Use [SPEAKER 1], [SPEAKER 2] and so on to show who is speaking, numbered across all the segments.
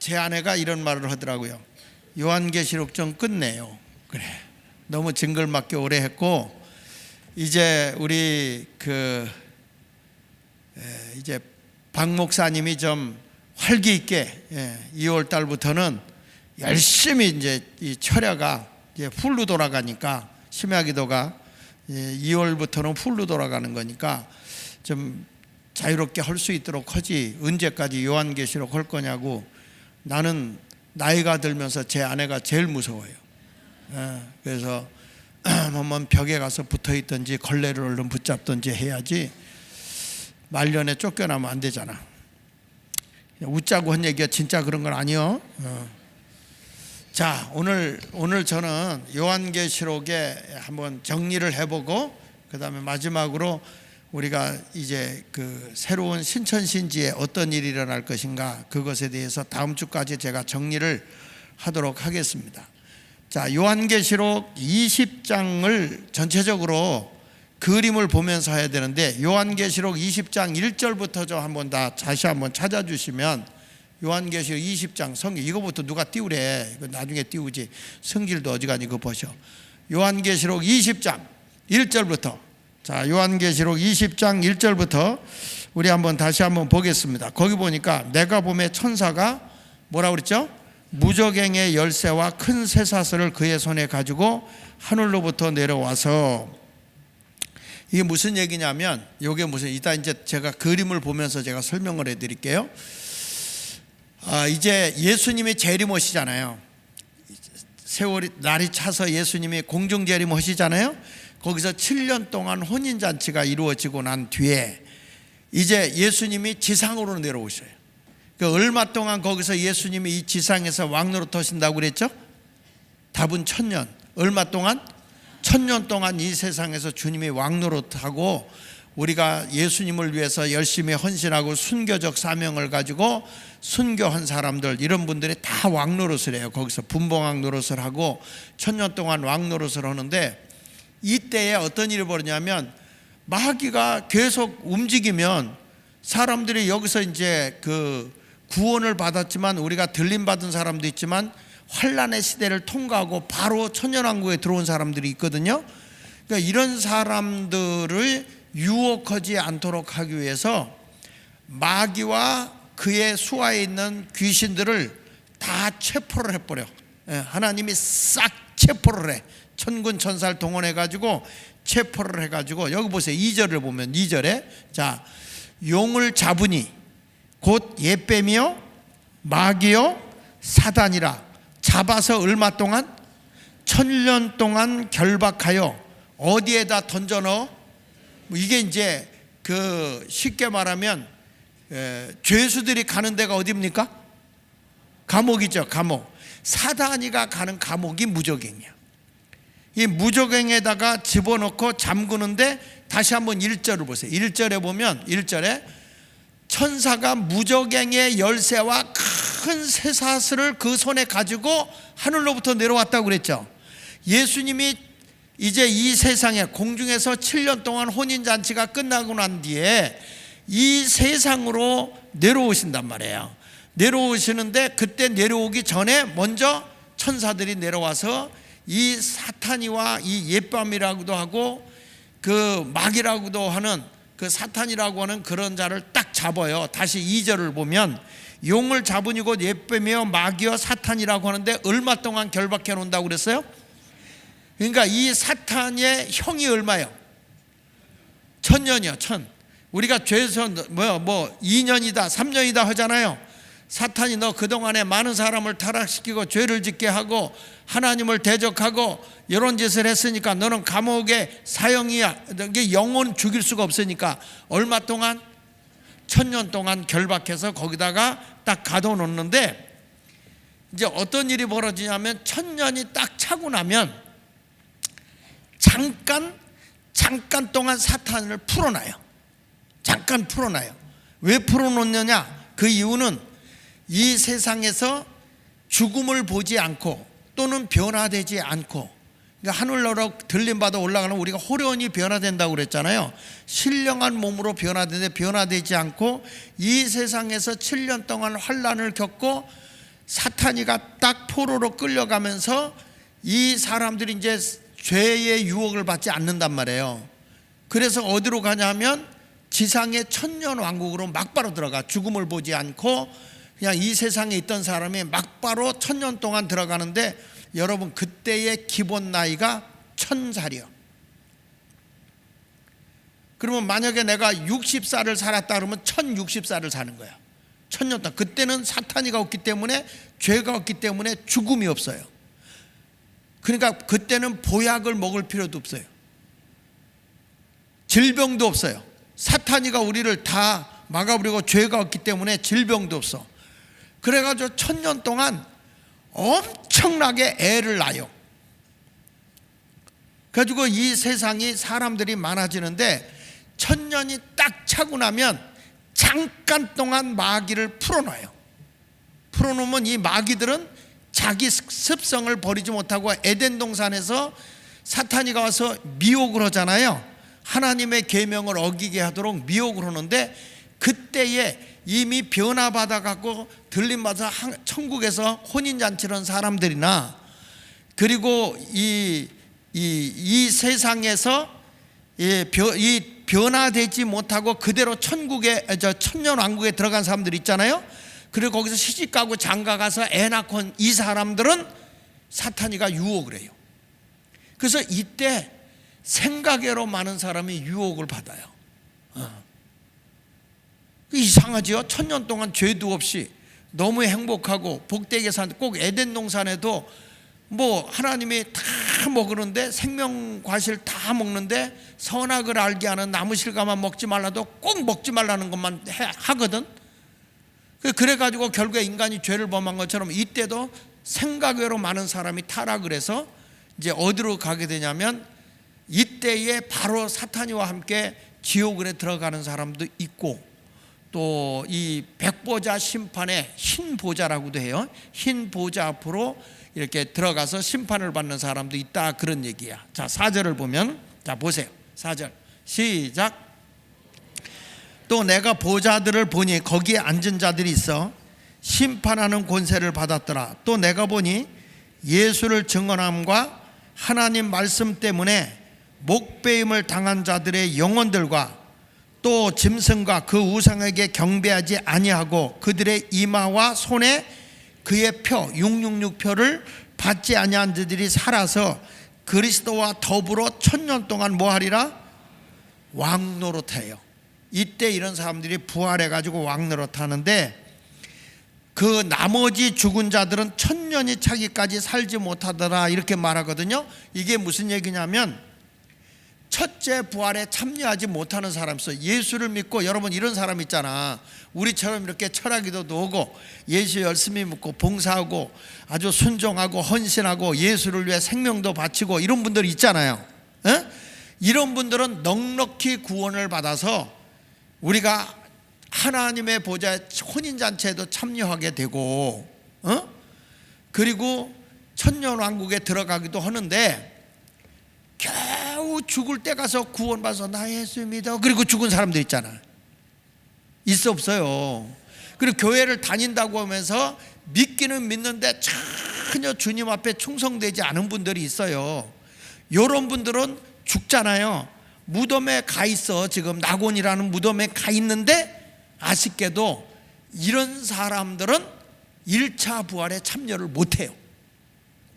[SPEAKER 1] 제 아내가 이런 말을 하더라고요. 요한계시록 좀 끝내요. 그래, 너무 징글맞게 오래 했고 이제 우리 이제 박 목사님이 좀 활기 있게 2월 달부터는 열심히 이제 이 철야가 이제 풀로 돌아가니까, 심야기도가 2월부터는 풀로 돌아가는 거니까 좀 자유롭게 할 수 있도록 하지, 언제까지 요한계시록 할 거냐고. 나는 나이가 들면서 제 아내가 제일 무서워요. 그래서 한번 벽에 가서 붙어 있든지 걸레를 얼른 붙잡든지 해야지 말년에 쫓겨나면 안 되잖아. 웃자고 한 얘기가 진짜 그런 건 아니요. 자, 오늘 저는 요한계시록에 한번 정리를 해보고, 그 다음에 마지막으로 우리가 이제 그 새로운 신천신지에 어떤 일이 일어날 것인가, 그것에 대해서 다음 주까지 제가 정리를 하도록 하겠습니다. 자, 요한계시록 20장을 전체적으로 그림을 보면서 해야 되는데, 요한계시록 20장 1절부터 좀 한번 다시 한번 찾아주시면, 요한계시록 20장 성경 이거부터 누가 띄우래? 이거 나중에 띄우지. 성질도 어지간히 그거 보셔. 요한계시록 20장 1절부터. 자, 요한계시록 20장 1절부터 우리 한번 다시 한번 보겠습니다. 거기 보니까 내가 봄에 천사가 뭐라고 그랬죠? 무저갱의 열쇠와 큰 쇠사슬을 그의 손에 가지고 하늘로부터 내려와서, 이게 무슨 얘기냐면, 이게 무슨, 이따 이제 제가 그림을 보면서 제가 설명을 해드릴게요. 이제 예수님이 재림하시잖아요. 세월이 날이 차서 예수님이 공중 재림하시잖아요. 거기서 7년 동안 혼인잔치가 이루어지고 난 뒤에 이제 예수님이 지상으로 내려오셔요. 그 얼마 동안 거기서 예수님이 이 지상에서 왕노릇 하신다고 그랬죠? 답은 1000년. 얼마 동안? 1000년 동안 이 세상에서 주님이 왕노릇하고, 우리가 예수님을 위해서 열심히 헌신하고 순교적 사명을 가지고 순교한 사람들, 이런 분들이 다 왕노릇을 해요. 거기서 분봉왕 노릇을 하고 1000년 동안 왕노릇을 하는데, 이때에 어떤 일이 벌어지냐면, 마귀가 계속 움직이면 사람들이 여기서 이제 그 구원을 받았지만, 우리가 들림 받은 사람도 있지만 환란의 시대를 통과하고 바로 천년왕국에 들어온 사람들이 있거든요. 그러니까 이런 사람들을 유혹하지 않도록 하기 위해서 마귀와 그의 수하에 있는 귀신들을 다 체포를 해버려. 하나님이 싹 체포를 해. 천군 천사를 동원해가지고 체포를 해가지고, 여기 보세요. 2절을 보면 2절에 자, 용을 잡으니 곧 옛뱀이요 마귀요 사단이라 잡아서 얼마 동안? 1000년 동안 결박하여 어디에다 던져 넣어? 이게 이제 그 쉽게 말하면 죄수들이 가는 데가 어디입니까? 감옥이죠. 감옥. 사단이가 가는 감옥이 무저갱이야. 이 무저갱에다가 집어넣고 잠그는데, 다시 한번 1절을 보세요. 1절에 보면 1절에 천사가 무저갱의 열쇠와 큰 쇠사슬을 그 손에 가지고 하늘로부터 내려왔다고 그랬죠. 예수님이 이제 이 세상에 공중에서 7년 동안 혼인잔치가 끝나고 난 뒤에 이 세상으로 내려오신단 말이에요. 내려오시는데, 그때 내려오기 전에 먼저 천사들이 내려와서 이 사탄이와 이 옛밤이라고도 하고 그 마귀라고도 하는 그 사탄이라고 하는 그런 자를 딱 잡아요. 다시 2절을 보면 용을 잡으니 곧 옛뱀이요 마귀요 사탄이라고 하는데, 얼마 동안 결박해 놓는다고 그랬어요? 그러니까 이 사탄의 형이 얼마요? 1000년이요. 1000. 우리가 죄에서 뭐 2년이다 3년이다 하잖아요. 사탄이 너 그동안에 많은 사람을 타락시키고 죄를 짓게 하고 하나님을 대적하고 이런 짓을 했으니까 너는 감옥의 사형이야. 이게 영혼 죽일 수가 없으니까 얼마 동안? 1000년 동안 결박해서 거기다가 딱 가둬놓는데, 이제 어떤 일이 벌어지냐면 1000년이 딱 차고 나면 잠깐 동안 사탄을 풀어놔요. 잠깐 풀어놔요. 왜 풀어놓느냐? 그 이유는 이 세상에서 죽음을 보지 않고 또는 변화되지 않고, 그러니까 하늘나라로 들림받아 올라가는 우리가 호련히 변화된다고 그랬잖아요. 신령한 몸으로 변화되는데 변화되지 않고 이 세상에서 7년 동안 환란을 겪고 사탄이가 딱 포로로 끌려가면서 이 사람들이 이제 죄의 유혹을 받지 않는단 말이에요. 그래서 어디로 가냐면 지상의 천년 왕국으로 막바로 들어가. 죽음을 보지 않고 그냥 이 세상에 있던 사람이 막바로 천년 동안 들어가는데, 여러분 그때의 기본 나이가 1000살이요. 그러면 만약에 내가 60살을 살았다 그러면 1060살을 사는 거야. 천년 동안. 그때는 사탄이가 없기 때문에, 죄가 없기 때문에 죽음이 없어요. 그러니까 그때는 보약을 먹을 필요도 없어요. 질병도 없어요. 사탄이가 우리를 다 막아버리고 죄가 없기 때문에 질병도 없어. 그래가지고 1000년 동안 엄청나게 애를 낳아요. 그래가지고 이 세상이 사람들이 많아지는데, 1000년이 딱 차고 나면 잠깐 동안 마귀를 풀어놔요. 풀어놓으면 이 마귀들은 자기 습성을 버리지 못하고 에덴 동산에서 사탄이가 와서 미혹을 하잖아요. 하나님의 계명을 어기게 하도록 미혹을 하는데, 그때에 이미 변화받아 갖고 들림받아서 천국에서 혼인잔치를 한 사람들이나, 그리고 이 세상에서 이 변화되지 못하고 그대로 천국에, 천년왕국에 들어간 사람들 있잖아요. 그리고 거기서 시집가고 장가가서 애 낳고 이 사람들은 사탄이가 유혹을 해요. 그래서 이때 생각외로 많은 사람이 유혹을 받아요. 이상하지요? 1000년 동안 죄도 없이 너무 행복하고 복되게 사는데, 꼭 에덴 동산에도 뭐 하나님이 다 먹으는데, 생명과실 다 먹는데 선악을 알게 하는 나무실과만 먹지 말라도 꼭 먹지 말라는 것만 하거든. 그래가지고 결국에 인간이 죄를 범한 것처럼 이때도 생각외로 많은 사람이 타락을 해서 이제 어디로 가게 되냐면, 이때에 바로 사탄이와 함께 지옥에 들어가는 사람도 있고, 또 이 백보자 심판의 흰 보자라고도 해요. 흰 보자 앞으로 이렇게 들어가서 심판을 받는 사람도 있다, 그런 얘기야. 자, 4절을 보면, 자 보세요. 4절 시작. 또 내가 보좌들을 보니 거기에 앉은 자들이 있어 심판하는 권세를 받았더라. 또 내가 보니 예수를 증언함과 하나님 말씀 때문에 목배임을 당한 자들의 영혼들과 또 짐승과 그 우상에게 경배하지 아니하고 그들의 이마와 손에 그의 표 666표를 받지 아니한 자들이 살아서 그리스도와 더불어 1000년 동안 뭐하리라? 왕노릇해요. 이때 이런 사람들이 부활해가지고 왕노릇하는데, 그 나머지 죽은 자들은 1000년이 차기까지 살지 못하더라, 이렇게 말하거든요. 이게 무슨 얘기냐면, 첫째 부활에 참여하지 못하는 사람 있어. 예수를 믿고, 여러분 이런 사람 있잖아. 우리처럼 이렇게 철학기도도 오고 예수 열심히 믿고 봉사하고 아주 순종하고 헌신하고 예수를 위해 생명도 바치고 이런 분들 있잖아요. 에? 이런 분들은 넉넉히 구원을 받아서 우리가 하나님의 보좌에 혼인잔치에도 참여하게 되고, 그리고 천년왕국에 들어가기도 하는데, 겨우 죽을 때 가서 구원받아서 나 예수 믿어, 그리고 죽은 사람들 있잖아. 있어 없어요? 그리고 교회를 다닌다고 하면서 믿기는 믿는데 전혀 주님 앞에 충성되지 않은 분들이 있어요. 이런 분들은 죽잖아요. 무덤에 가 있어. 지금 낙원이라는 무덤에 가 있는데, 아쉽게도 이런 사람들은 1차 부활에 참여를 못해요.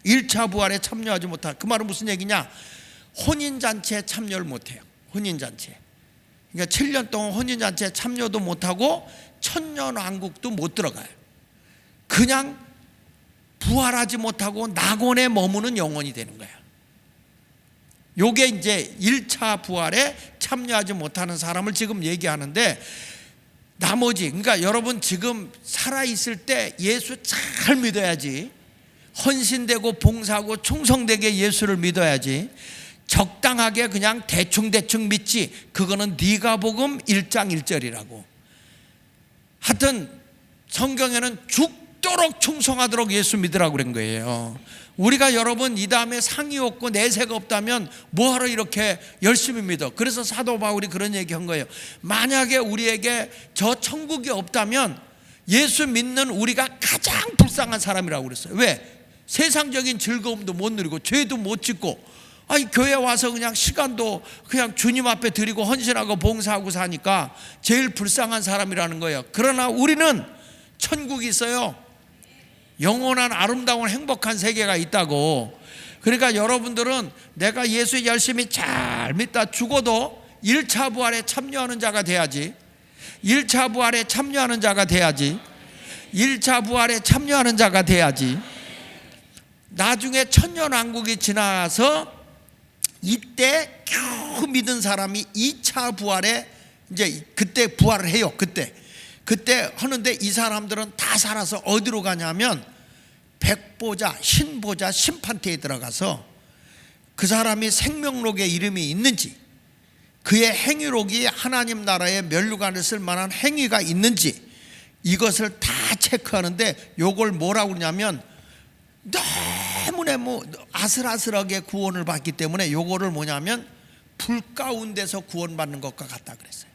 [SPEAKER 1] 1차 부활에 참여하지 못하. 그 말은 무슨 얘기냐? 혼인잔치에 참여를 못해요. 혼인잔치에. 그러니까 7년 동안 혼인잔치에 참여도 못하고 천년왕국도 못 들어가요. 그냥 부활하지 못하고 낙원에 머무는 영혼이 되는 거야. 요게 이제 1차 부활에 참여하지 못하는 사람을 지금 얘기하는데, 나머지, 그러니까 여러분 지금 살아있을 때 예수 잘 믿어야지. 헌신되고 봉사하고 충성되게 예수를 믿어야지. 적당하게 그냥 대충 믿지, 그거는 네가 복음 1장 1절이라고. 하여튼 성경에는 죽도록 충성하도록 예수 믿으라고 그런 거예요. 우리가 여러분 이 다음에 상이 없고 내세가 없다면 뭐하러 이렇게 열심히 믿어? 그래서 사도 바울이 그런 얘기한 거예요. 만약에 우리에게 저 천국이 없다면 예수 믿는 우리가 가장 불쌍한 사람이라고 그랬어요. 왜? 세상적인 즐거움도 못 누리고 죄도 못 짓고, 아니 교회 와서 그냥 시간도 그냥 주님 앞에 드리고 헌신하고 봉사하고 사니까 제일 불쌍한 사람이라는 거예요. 그러나 우리는 천국이 있어요. 영원한 아름다운 행복한 세계가 있다고. 그러니까 여러분들은 내가 예수 열심히 잘 믿다 죽어도 1차 부활에 참여하는 자가 돼야지. 1차 부활에 참여하는 자가 돼야지. 1차 부활에 참여하는 자가 돼야지. 나중에 천년왕국이 지나서 이때 겨우 믿은 사람이 2차 부활에 이제 그때 부활을 해요. 그때 하는데 이 사람들은 다 살아서 어디로 가냐면 백보자, 신보자, 심판대에 들어가서 그 사람이 생명록에 이름이 있는지, 그의 행위록이 하나님 나라의 면류관을 쓸 만한 행위가 있는지 이것을 다 체크하는데, 요걸 뭐라고 그러냐면 너무너무 아슬아슬하게 구원을 받기 때문에 요거를 뭐냐면 불 가운데서 구원받는 것과 같다 그랬어요.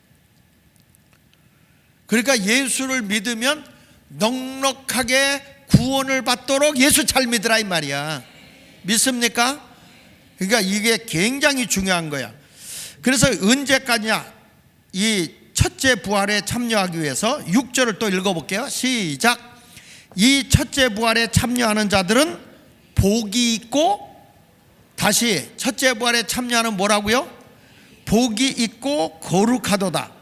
[SPEAKER 1] 그러니까 예수를 믿으면 넉넉하게 구원을 받도록 예수 잘 믿으라 이 말이야. 믿습니까? 그러니까 이게 굉장히 중요한 거야. 그래서 언제까지냐, 이 첫째 부활에 참여하기 위해서 6절을 또 읽어볼게요. 시작. 이 첫째 부활에 참여하는 자들은 복이 있고, 다시 첫째 부활에 참여하는 뭐라고요? 복이 있고 거룩하도다.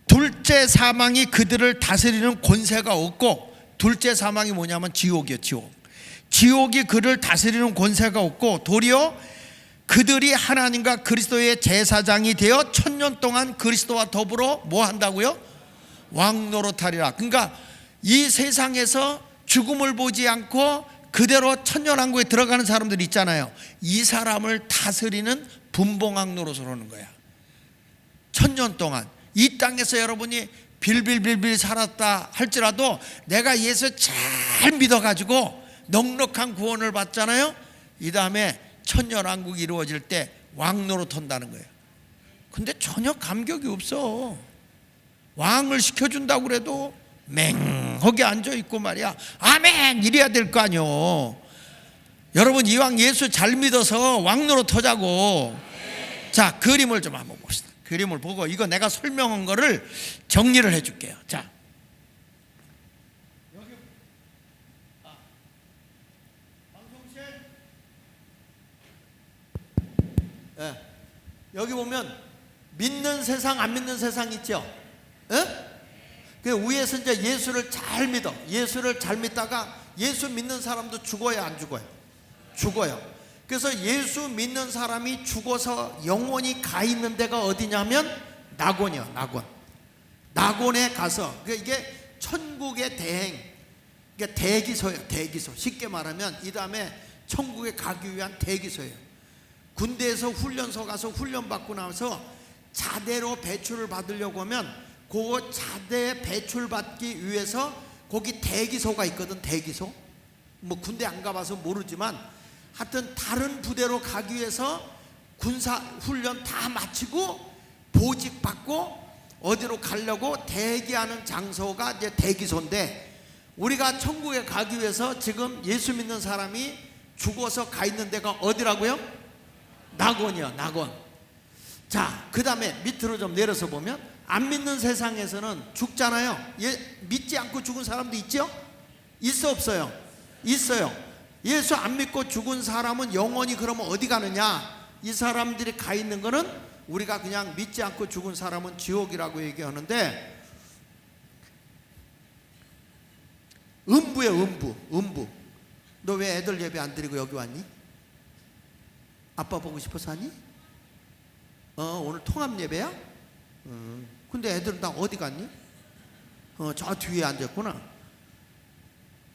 [SPEAKER 1] 둘째 사망이 그들을 다스리는 권세가 없고, 둘째 사망이 뭐냐면 지옥이요. 지옥이 그를 다스리는 권세가 없고, 도리어 그들이 하나님과 그리스도의 제사장이 되어 천년 동안 그리스도와 더불어 뭐 한다고요? 왕노릇하리라. 그러니까 이 세상에서 죽음을 보지 않고 그대로 천년왕국에 들어가는 사람들 있잖아요. 이 사람을 다스리는 분봉왕 노릇을 하는 거야. 천년 동안 이 땅에서 여러분이 빌빌빌빌 살았다 할지라도 내가 예수 잘 믿어가지고 넉넉한 구원을 받잖아요. 이 다음에 천년왕국이 이루어질 때 왕노릇 한다는 거예요. 근데 전혀 감격이 없어. 왕을 시켜준다고 그래도 맹하게 앉아있고 말이야. 아멘 이래야 될 거 아니요. 여러분 이왕 예수 잘 믿어서 왕노릇 하자고. 자, 그림을 좀 한번 봅시다. 그림을 보고 이거 내가 설명한 거를 정리를 해줄게요. 자, 여기 방송실, 여기 보면 믿는 세상 안 믿는 세상 있죠. 그 위에서 이제 예수를 잘 믿어. 예수를 잘 믿다가 예수 믿는 사람도 죽어요, 안 죽어요? 죽어요. 그래서 예수 믿는 사람이 죽어서 영원히 가 있는 데가 어디냐면 낙원이요. 낙원에 가서, 이게 천국의 대행, 이게 대기소예요. 대기소. 쉽게 말하면 이 다음에 천국에 가기 위한 대기소예요. 군대에서 훈련소 가서 훈련받고 나서 자대로 배출을 받으려고 하면 그 자대 배출받기 위해서 거기 대기소가 있거든. 대기소. 뭐 군대 안 가봐서 모르지만 하여튼 다른 부대로 가기 위해서 군사 훈련 다 마치고 보직 받고 어디로 가려고 대기하는 장소가 이제 대기소인데, 우리가 천국에 가기 위해서 지금 예수 믿는 사람이 죽어서 가 있는 데가 어디라고요? 낙원이요. 낙원. 자, 그 다음에 밑으로 좀 내려서 보면 안 믿는 세상에서는 죽잖아요. 믿지 않고 죽은 사람도 있죠? 있어 없어요? 있어요. 예수 안 믿고 죽은 사람은 영원히 그러면 어디 가느냐? 이 사람들이 가 있는 거는 우리가 그냥 믿지 않고 죽은 사람은 지옥이라고 얘기하는데, 음부예요. 음부. 너 왜 애들 예배 안 드리고 여기 왔니? 아빠 보고 싶어서 왔니? 오늘 통합 예배야? 근데 애들은 다 어디 갔니? 저 뒤에 앉았구나.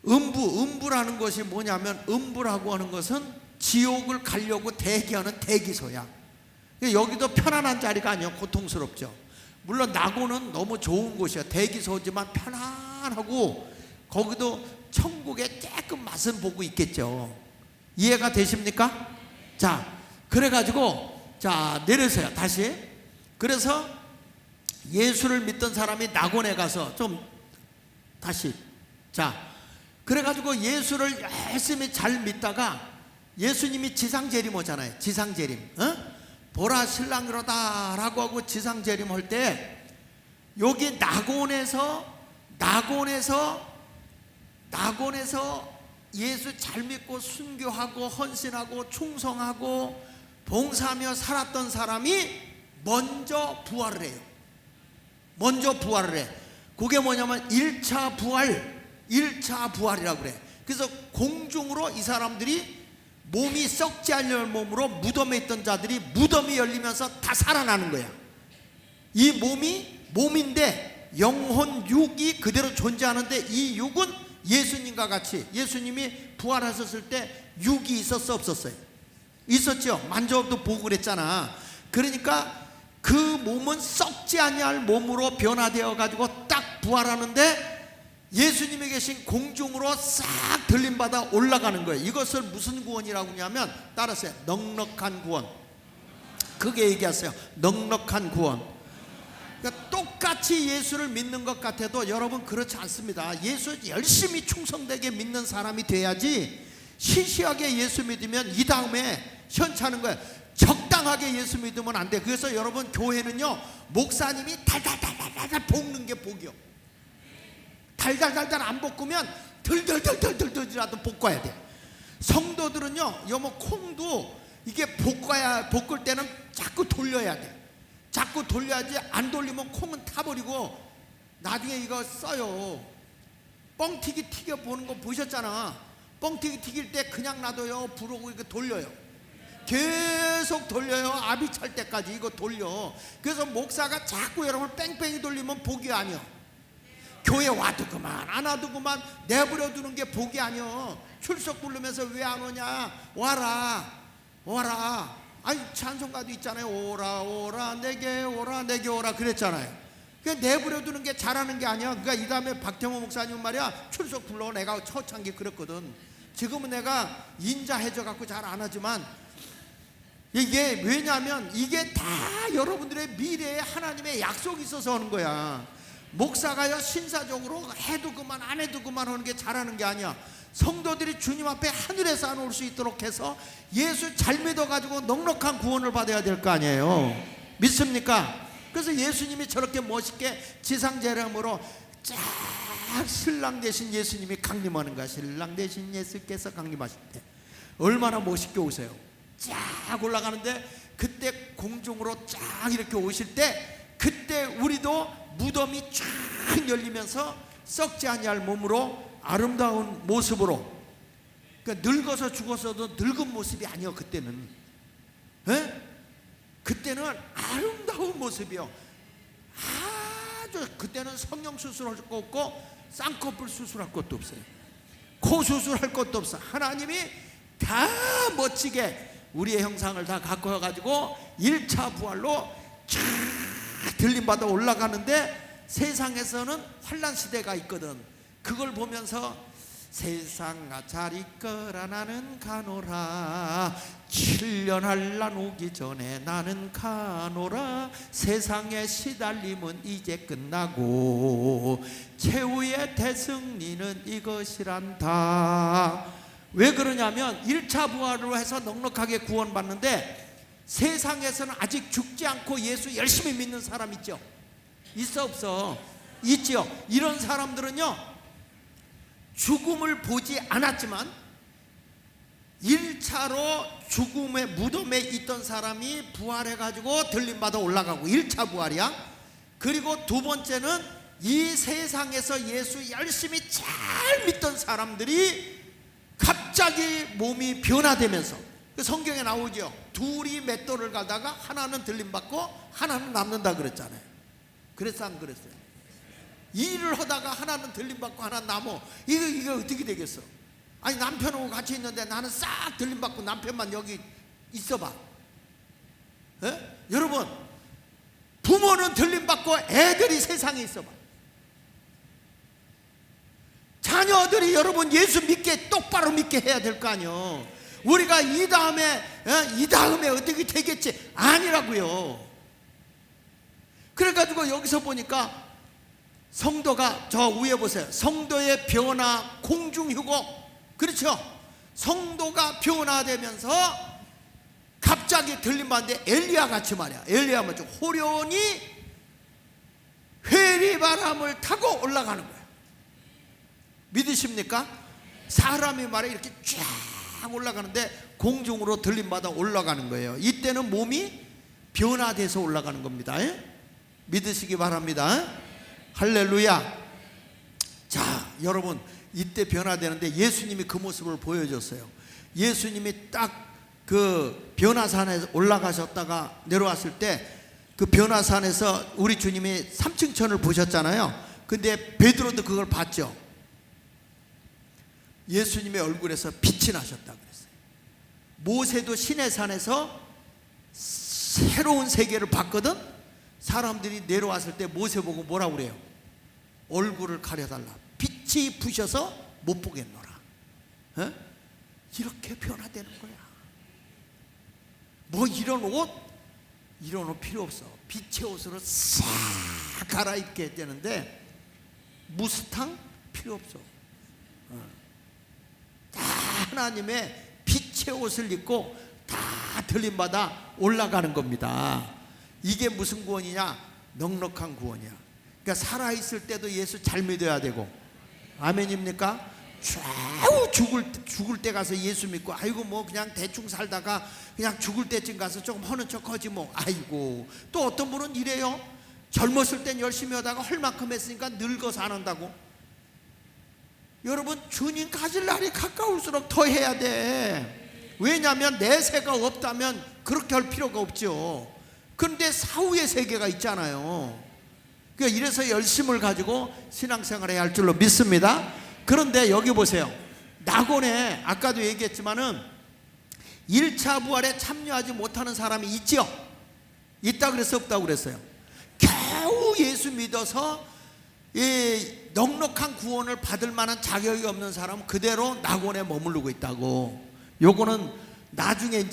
[SPEAKER 1] 음부라는 것이 뭐냐면, 음부라고 하는 것은 지옥을 가려고 대기하는 대기소야. 여기도 편안한 자리가 아니야. 고통스럽죠. 물론 낙원은 너무 좋은 곳이야. 대기소지만 편안하고 거기도 천국의 조금 맛은 보고 있겠죠. 이해가 되십니까? 자, 그래가지고 자 내려서요. 다시. 그래서 예수를 믿던 사람이 낙원에 가서 좀 다시, 자, 그래가지고 예수를 열심히 잘 믿다가 예수님이 지상재림하잖아요. 지상재림. 보라 신랑이로다 라고 하고 지상재림 할 때 여기 낙원에서 예수 잘 믿고 순교하고 헌신하고 충성하고 봉사하며 살았던 사람이 먼저 부활을 해요. 먼저 부활을 해. 그게 뭐냐면 1차 부활이라고 그래. 그래서 공중으로 이 사람들이 몸이 썩지 않을 몸으로 무덤에 있던 자들이 무덤이 열리면서 다 살아나는 거야. 이 몸인데 영혼 육이 그대로 존재하는데 이 육은 예수님과 같이 예수님이 부활하셨을 때 육이 있었어 없었어요? 있었죠. 만져도 보고 그랬잖아. 그러니까 그 몸은 썩지 아니할 몸으로 변화되어 가지고 딱 부활하는데 예수님이 계신 공중으로 싹 들림받아 올라가는 거예요. 이것을 무슨 구원이라고 하냐면 따라서요, 넉넉한 구원. 그게 얘기하세요. 넉넉한 구원. 그러니까 똑같이 예수를 믿는 것 같아도 여러분 그렇지 않습니다. 예수 열심히 충성되게 믿는 사람이 돼야지 시시하게 예수 믿으면 이 다음에 현찮은 거예요. 적당하게 예수 믿으면 안 돼. 그래서 여러분 교회는요, 목사님이 달달달달달 볶는 게 복이요. 달달달달 안 볶으면 덜덜덜덜덜덜이라도 볶아야 돼. 성도들은요, 여모 콩도 이게 볶을 때는 자꾸 돌려야 돼. 자꾸 돌려야지. 안 돌리면 콩은 타버리고 나중에 이거 써요. 뻥튀기 튀겨 보는 거 보셨잖아. 뻥튀기 튀길 때 그냥 놔둬요? 부르고 이거 돌려요? 계속 돌려요. 압이 찰 때까지 이거 돌려. 그래서 목사가 자꾸 여러분 뺑뺑이 돌리면 복이 아니야. 교회 와도 그만 안 와도 그만 내버려 두는 게 복이 아니야. 출석 부르면서 왜 안 오냐? 와라. 아니 찬송가도 있잖아요. 오라 내게 오라 그랬잖아요. 그냥 내버려 두는 게 잘하는 게 아니야. 그러니까 이 다음에 박태모 목사님 말이야, 출석 불러. 내가 초창기 그랬거든. 지금은 내가 인자해져 갖고 잘 안 하지만 이게 왜냐하면 이게 다 여러분들의 미래에 하나님의 약속이 있어서 하는 거야. 목사가요 신사적으로 해도 그만 안 해도 그만 하는 게 잘하는 게 아니야. 성도들이 주님 앞에 하늘에서 안 올 수 있도록 해서 예수 잘 믿어가지고 넉넉한 구원을 받아야 될 거 아니에요. 믿습니까? 그래서 예수님이 저렇게 멋있게 지상재림으로 쫙 신랑 되신 예수님이 강림하는 거야. 신랑 되신 예수께서 강림하실 때 얼마나 멋있게 오세요. 쫙 올라가는데 그때 공중으로 쫙 이렇게 오실 때 그때 우리도 무덤이 쫙 열리면서 썩지 아니할 몸으로 아름다운 모습으로, 그러니까 늙어서 죽어서도 늙은 모습이 아니요. 그때는 그때는 아름다운 모습이요. 아주 그때는 성형 수술할 거 없고 쌍꺼풀 수술할 것도 없어요. 코 수술할 것도 없어. 하나님이 다 멋지게 우리의 형상을 다 갖고 와가지고 1차 부활로 쫙 들림받아 올라가는데 세상에서는 환난 시대가 있거든. 그걸 보면서 세상아 잘 있거라 나는 가노라 7년 한란 오기 전에 나는 가노라 세상의 시달림은 이제 끝나고 최후의 대승리는 이것이란다. 왜 그러냐면 1차 부활로 해서 넉넉하게 구원받는데 세상에서는 아직 죽지 않고 예수 열심히 믿는 사람 있죠? 있어 없어? 있죠. 이런 사람들은요 죽음을 보지 않았지만 1차로 죽음의 무덤에 있던 사람이 부활해가지고 들림받아 올라가고 1차 부활이야. 그리고 두 번째는 이 세상에서 예수 열심히 잘 믿던 사람들이 갑자기 몸이 변화되면서 성경에 나오죠. 둘이 맷돌을 가다가 하나는 들림받고 하나는 남는다 그랬잖아요. 그랬어 안 그랬어요? 일을 하다가 하나는 들림받고 하나는 남어. 이거 어떻게 되겠어? 아니 남편하고 같이 있는데 나는 싹 들림받고 남편만 여기 있어봐. 여러분 부모는 들림받고 애들이 세상에 있어봐. 자녀들이 여러분 예수 믿게 똑바로 믿게 해야 될 거 아니요. 우리가 이 다음에 어떻게 되겠지? 아니라고요. 그래가지고 여기서 보니까 성도가 저 위에 보세요. 성도의 변화 공중휴고. 그렇죠? 성도가 변화되면서 갑자기 들림받는데 엘리야 같이 말이야. 엘리야 뭐죠? 호련히 회리바람을 타고 올라가는 거야. 믿으십니까? 사람이 말에 이렇게 쫙 올라가는데 공중으로 들림받아 올라가는 거예요. 이때는 몸이 변화돼서 올라가는 겁니다. 믿으시기 바랍니다. 할렐루야. 자, 여러분, 이때 변화되는데 예수님이 그 모습을 보여줬어요. 예수님이 딱 그 변화산에 올라가셨다가 내려왔을 때 그 변화산에서 우리 주님이 삼층천을 보셨잖아요. 근데 베드로도 그걸 봤죠. 예수님의 얼굴에서 빛이 나셨다 그랬어요. 모세도 시내산에서 새로운 세계를 봤거든. 사람들이 내려왔을 때 모세 보고 뭐라고 그래요? 얼굴을 가려달라. 빛이 부셔서 못 보겠노라. 이렇게 변화되는 거야. 뭐 이런 옷 필요 없어. 빛의 옷으로 싹 갈아입게 되는데 무스탕 필요 없어. 다 하나님의 빛의 옷을 입고 다 들림받아 올라가는 겁니다. 이게 무슨 구원이냐? 넉넉한 구원이야. 그러니까 살아있을 때도 예수 잘 믿어야 되고, 아멘입니까? 좌우 죽을 때 가서 예수 믿고, 아이고 뭐 그냥 대충 살다가 그냥 죽을 때쯤 가서 조금 하는 척 하지 뭐. 아이고, 또 어떤 분은 이래요. 젊었을 땐 열심히 하다가 할 만큼 했으니까 늙어서 안 한다고. 여러분, 주님 가질 날이 가까울수록 더 해야 돼. 왜냐하면 내세가 없다면 그렇게 할 필요가 없죠. 그런데 사후의 세계가 있잖아요. 그러니까 이래서 열심을 가지고 신앙생활을 해야 할 줄로 믿습니다. 그런데 여기 보세요. 낙원에 아까도 얘기했지만은 1차 부활에 참여하지 못하는 사람이 있죠. 있다 그랬어, 없다고 그랬어요? 겨우 예수 믿어서 이 넉넉한 구원을 받을 만한 자격이 없는 사람은 그대로 낙원에 머무르고 있다고. 요거는 나중에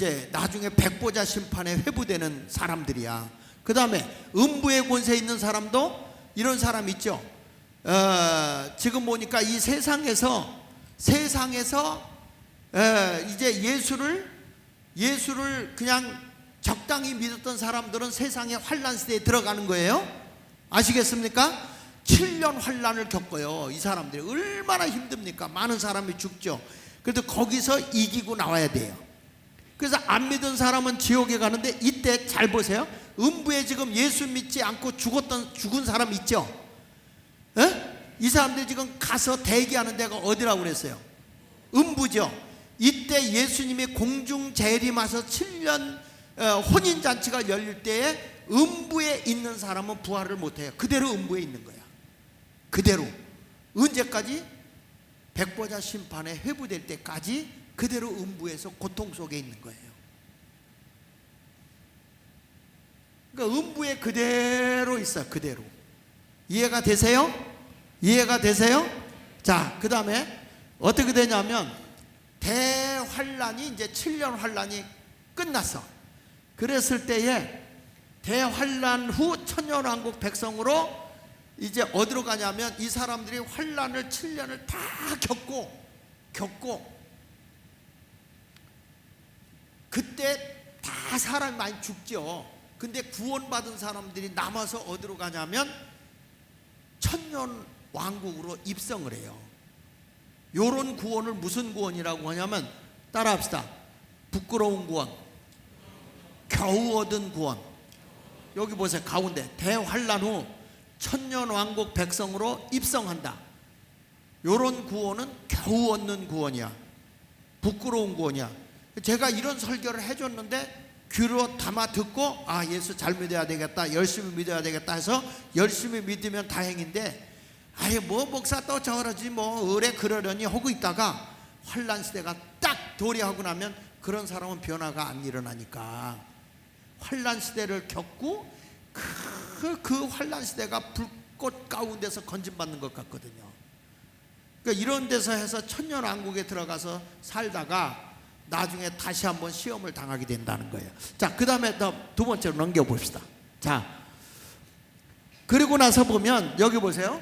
[SPEAKER 1] 백보자 심판에 회부되는 사람들이야. 그 다음에 음부의 권세 있는 사람도 이런 사람 있죠. 지금 보니까 이 세상에서 이제 예수를 그냥 적당히 믿었던 사람들은 세상의 환란 시대에 들어가는 거예요. 아시겠습니까? 7년 환란을 겪어요. 이 사람들이 얼마나 힘듭니까? 많은 사람이 죽죠. 그래도 거기서 이기고 나와야 돼요. 그래서 안 믿은 사람은 지옥에 가는데, 이때 잘 보세요. 음부에 지금 예수 믿지 않고 죽은 사람 있죠. 이 사람들이 지금 가서 대기하는 데가 어디라고 그랬어요? 음부죠. 이때 예수님이 공중 재림하셔서 7년 혼인잔치가 열릴 때에 음부에 있는 사람은 부활을 못해요. 그대로 음부에 있는 거야. 그대로. 언제까지? 백보자 심판에 회부될 때까지 그대로 음부에서 고통 속에 있는 거예요. 그러니까 음부에 그대로 있어요. 그대로. 이해가 되세요? 이해가 되세요? 자, 그 다음에 어떻게 되냐면 대환란이 이제 7년 환란이 끝났어. 그랬을 때에 대환란 후 천년왕국 백성으로 이제 어디로 가냐면, 이 사람들이 환란을 7년을 다 겪고 그때 다 사람이 많이 죽죠. 근데 구원받은 사람들이 남아서 어디로 가냐면 천년 왕국으로 입성을 해요. 요런 구원을 무슨 구원이라고 하냐면, 따라합시다. 부끄러운 구원, 겨우 얻은 구원. 여기 보세요. 가운데 대환란 후 천년 왕국 백성으로 입성한다. 요런 구원은 겨우 얻는 구원이야. 부끄러운 구원이야. 제가 이런 설교를 해줬는데 귀로 담아 듣고, 아, 예수 잘 믿어야 되겠다, 열심히 믿어야 되겠다 해서 열심히 믿으면 다행인데, 아예 뭐 목사 또 저러지 뭐 의뢰 그러려니 하고 있다가 환란 시대가 딱 도래하고 나면 그런 사람은 변화가 안 일어나니까, 환란 시대를 겪고 그 환란 시대가 불꽃 가운데서 건진받는 것 같거든요. 그러니까 이런 데서 해서 천년 왕국에 들어가서 살다가 나중에 다시 한번 시험을 당하게 된다는 거예요. 자, 그 다음에 두 번째로 넘겨봅시다. 자, 그리고 나서 보면 여기 보세요.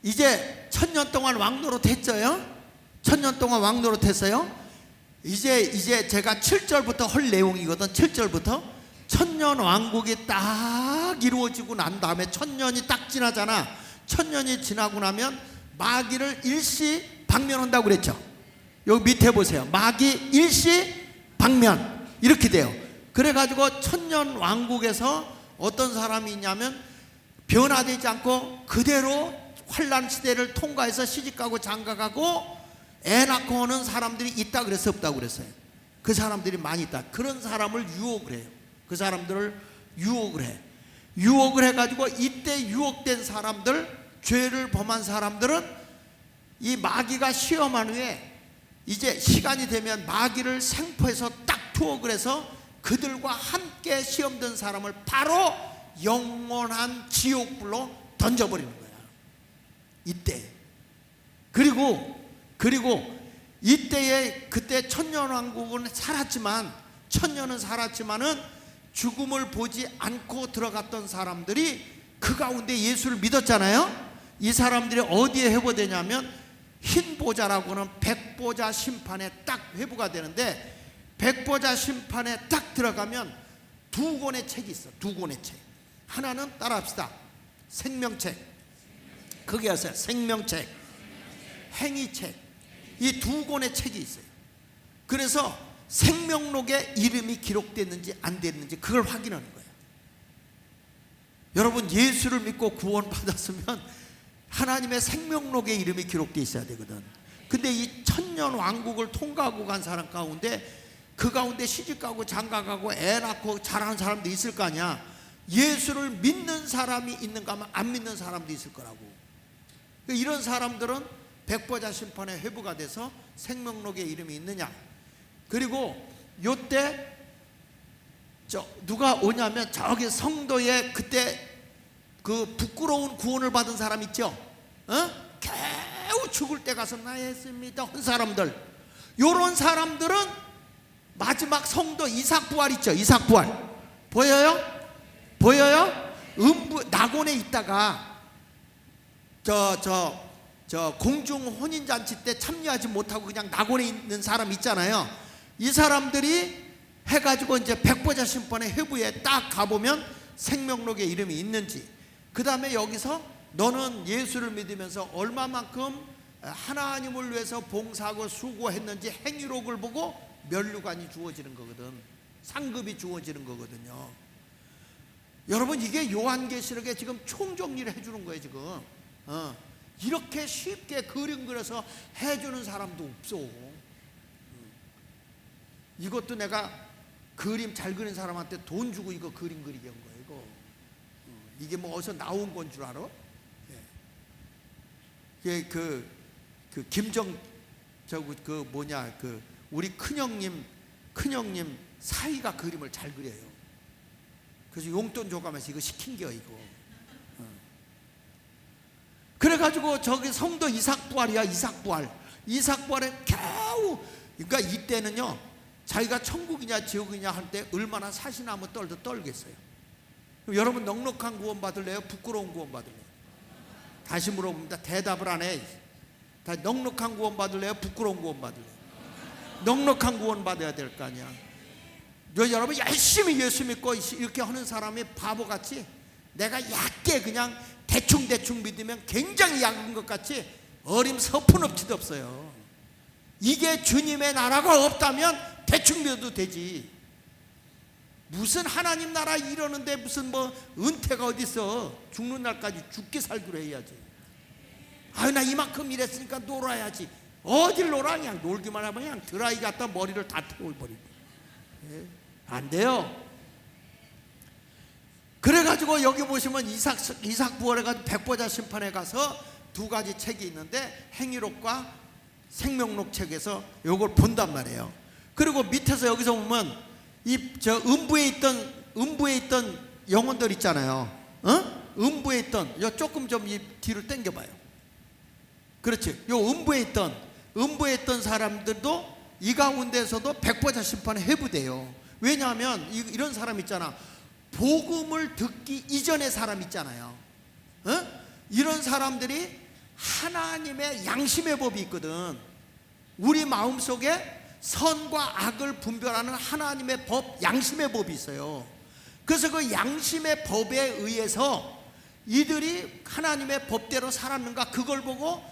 [SPEAKER 1] 이제 1000년 동안 왕노릇 했어요. 1000년 동안 왕노릇 했어요. 이제 제가 7절부터 할 내용이거든. 7절부터 1000년 왕국이 딱 이루어지고 난 다음에 1000년이 딱 지나잖아. 1000년이 지나고 나면 마귀를 일시 방면한다고 그랬죠. 여기 밑에 보세요. 마귀 일시 방면 이렇게 돼요. 그래가지고 1000년 왕국에서 어떤 사람이 있냐면 변화되지 않고 그대로 환란 시대를 통과해서 시집가고 장가가고 애 낳고 오는 사람들이 있다 그랬어, 없다고 그랬어요? 그 사람들이 많이 있다. 그런 사람을 유혹을 해요. 그 사람들을 유혹을 해. 유혹을 해가지고 이때 유혹된 사람들, 죄를 범한 사람들은 이 마귀가 시험한 후에 이제 시간이 되면 마귀를 생포해서 딱 투옥을 해서 그들과 함께 시험된 사람을 바로 영원한 지옥불로 던져버리는 거야. 이때. 그리고 이때에 그때 1000년 왕국은 살았지만 1000년은 살았지만은 죽음을 보지 않고 들어갔던 사람들이 그 가운데 예수를 믿었잖아요. 이 사람들이 어디에 회부되냐면 흰 보좌라고는 백보자 심판에 딱 회부가 되는데, 백보자 심판에 딱 들어가면 두 권의 책이 있어. 두 권의 책. 하나는 따라합시다. 생명책. 그게 있어요. 생명책, 행위책. 이 두 권의 책이 있어요. 그래서 생명록에 이름이 기록됐는지 안 됐는지 그걸 확인하는 거예요. 여러분, 예수를 믿고 구원받았으면 하나님의 생명록에 이름이 기록되어 있어야 되거든. 근데 이 1000년 왕국을 통과하고 간 사람 가운데 그 가운데 시집가고 장가가고 애 낳고 자라는 사람도 있을 거 아니야. 예수를 믿는 사람이 있는가 하면 안 믿는 사람도 있을 거라고. 이런 사람들은 백보자 심판에 회부가 돼서 생명록에 이름이 있느냐. 그리고 요때 누가 오냐면 저기 성도에 그때 그 부끄러운 구원을 받은 사람 있죠. 겨우 죽을 때 가서 나 했습니다 한 사람들. 요런 사람들은 마지막 성도 이삭부활 있죠. 이삭부활 보여요? 보여요? 낙원에 있다가 공중 혼인잔치 때 참여하지 못하고 그냥 낙원에 있는 사람 있잖아요. 이 사람들이 해가지고 이제 백보자 심판의 회부에 딱 가보면 생명록에 이름이 있는지, 그 다음에 여기서 너는 예수를 믿으면서 얼마만큼 하나님을 위해서 봉사하고 수고했는지 행위록을 보고 면류관이 주어지는 거거든. 상급이 주어지는 거거든요. 여러분, 이게 요한계시록에 지금 총정리를 해주는 거예요 지금. 이렇게 쉽게 그림 그려서 해주는 사람도 없어. 이것도 내가 그림 잘 그리는 사람한테 돈 주고 이거 그림 그리게 한 거예요. 이거 이게 뭐 어디서 나온 건 줄 알아? 예. 그 김정 우리 큰형님 사위가 그림을 잘 그려요. 그래서 용돈 줘가면서 이거 시킨 게요 이거. 그래가지고 저기 성도 이삭부활이야. 이삭부활에 겨우, 그러니까 이때는요 자기가 천국이냐 지옥이냐 할 때 얼마나 사시나무 떨도 떨겠어요. 여러분, 넉넉한 구원 받을래요? 부끄러운 구원 받을래요? 다시 물어봅니다. 대답을 안 해. 다 넉넉한 구원 받을래요? 부끄러운 구원 받을래요? 넉넉한 구원 받아야 될 거 아니야. 여러분, 열심히 예수 믿고 이렇게 하는 사람이 바보같이 내가 얕게 그냥 대충 믿으면 굉장히 약한 것 같이 어림서푼없지도 없어요. 이게 주님의 나라가 없다면 대충 믿어도 되지. 무슨 하나님 나라 이러는데 무슨 뭐 은퇴가 어디 있어. 죽는 날까지 죽게 살기로 해야지. 아유, 나 이만큼 일했으니까 놀아야지. 어딜 놀아. 그냥 놀기만 하면 그냥 드라이 갖다 머리를 다 태워버리고. 안 돼요. 그래가지고 여기 보시면 이삭부활에 가서 백보자 심판에 가서 두 가지 책이 있는데 행위록과 생명록 책에서 요걸 본단 말이에요. 그리고 밑에서 여기서 보면 음부에 있던 영혼들 있잖아요. 음부에 있던 조금 좀 이 뒤로 당겨봐요. 그렇지. 요 음부에 있던 사람들도 이 가운데서도 백보자 심판에 회부돼요. 왜냐하면 이런 사람 있잖아. 복음을 듣기 이전의 사람 있잖아요. 이런 사람들이 하나님의 양심의 법이 있거든. 우리 마음속에 선과 악을 분별하는 하나님의 법, 양심의 법이 있어요. 그래서 그 양심의 법에 의해서 이들이 하나님의 법대로 살았는가, 그걸 보고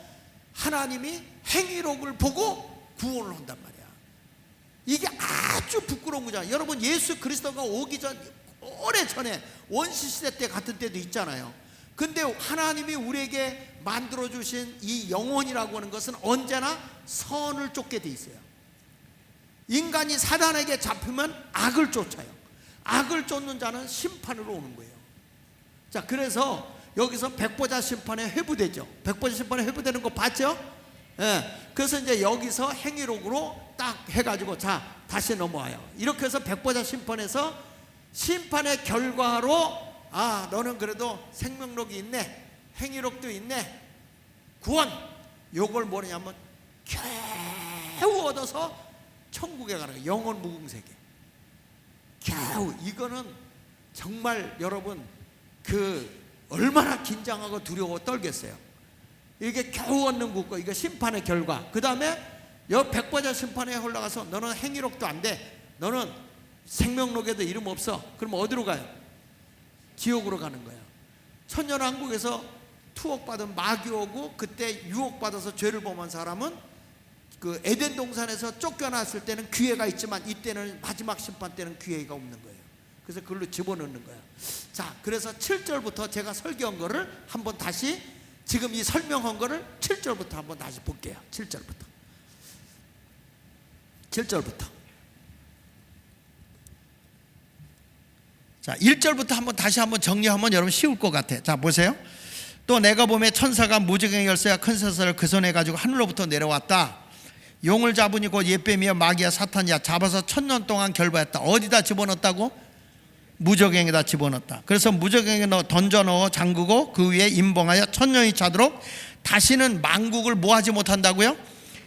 [SPEAKER 1] 하나님이 행위록을 보고 구원을 한단 말이야. 이게 아주 부끄러운 거잖아요. 여러분, 예수 그리스도가 오기 전, 오래전에 원시시대 때 같은 때도 있잖아요. 근데 하나님이 우리에게 만들어주신 이 영혼이라고 하는 것은 언제나 선을 쫓게 돼 있어요. 인간이 사단에게 잡히면 악을 쫓아요. 악을 쫓는 자는 심판으로 오는 거예요. 자, 그래서 여기서 백보자 심판에 회부되죠. 백보자 심판에 회부되는 거 봤죠? 예. 그래서 이제 여기서 행위록으로 딱 해가지고, 자, 다시 넘어와요. 이렇게 해서 백보자 심판에서 심판의 결과로, 아, 너는 그래도 생명록이 있네, 행위록도 있네, 구원, 요걸 뭐냐면 겨우 얻어서 천국에 가는 거예요. 영원 무궁세계. 겨우. 이거는 정말 여러분, 얼마나 긴장하고 두려워 떨겠어요. 이게 겨우 얻는 국가, 이거 심판의 결과. 그 다음에 여 백보자 심판에 올라가서 너는 행위록도 안 돼, 너는 생명록에도 이름 없어. 그럼 어디로 가요? 지옥으로 가는 거야. 천년왕국에서 투옥받은 마귀오고, 그때 유혹받아서 죄를 범한 사람은 그 에덴 동산에서 쫓겨났을 때는 기회가 있지만, 이때는 마지막 심판 때는 기회가 없는 거예요. 그래서 그걸로 집어넣는 거야. 자, 그래서 7절부터 제가 설교한 거를 한번 다시, 지금 이 설명한 거를 7절부터 한번 다시 볼게요. 7절부터. 자, 1절부터 한번 다시 한번 정리하면 여러분 쉬울 것 같아. 자, 보세요. 또 내가 보매 천사가 무지개의 열쇠와 큰 쇠사슬을 그 손에 가지고 하늘로부터 내려왔다. 용을 잡으니 곧 옛뱀이여 마귀야 사탄이야. 잡아서 1000년 동안 결박했다. 어디다 집어넣었다고? 무저갱에다 집어넣었다. 그래서 무저갱에 던져 넣어 잠그고 그 위에 임봉하여 1000년이 차도록 다시는 만국을 뭐하지 못한다고요?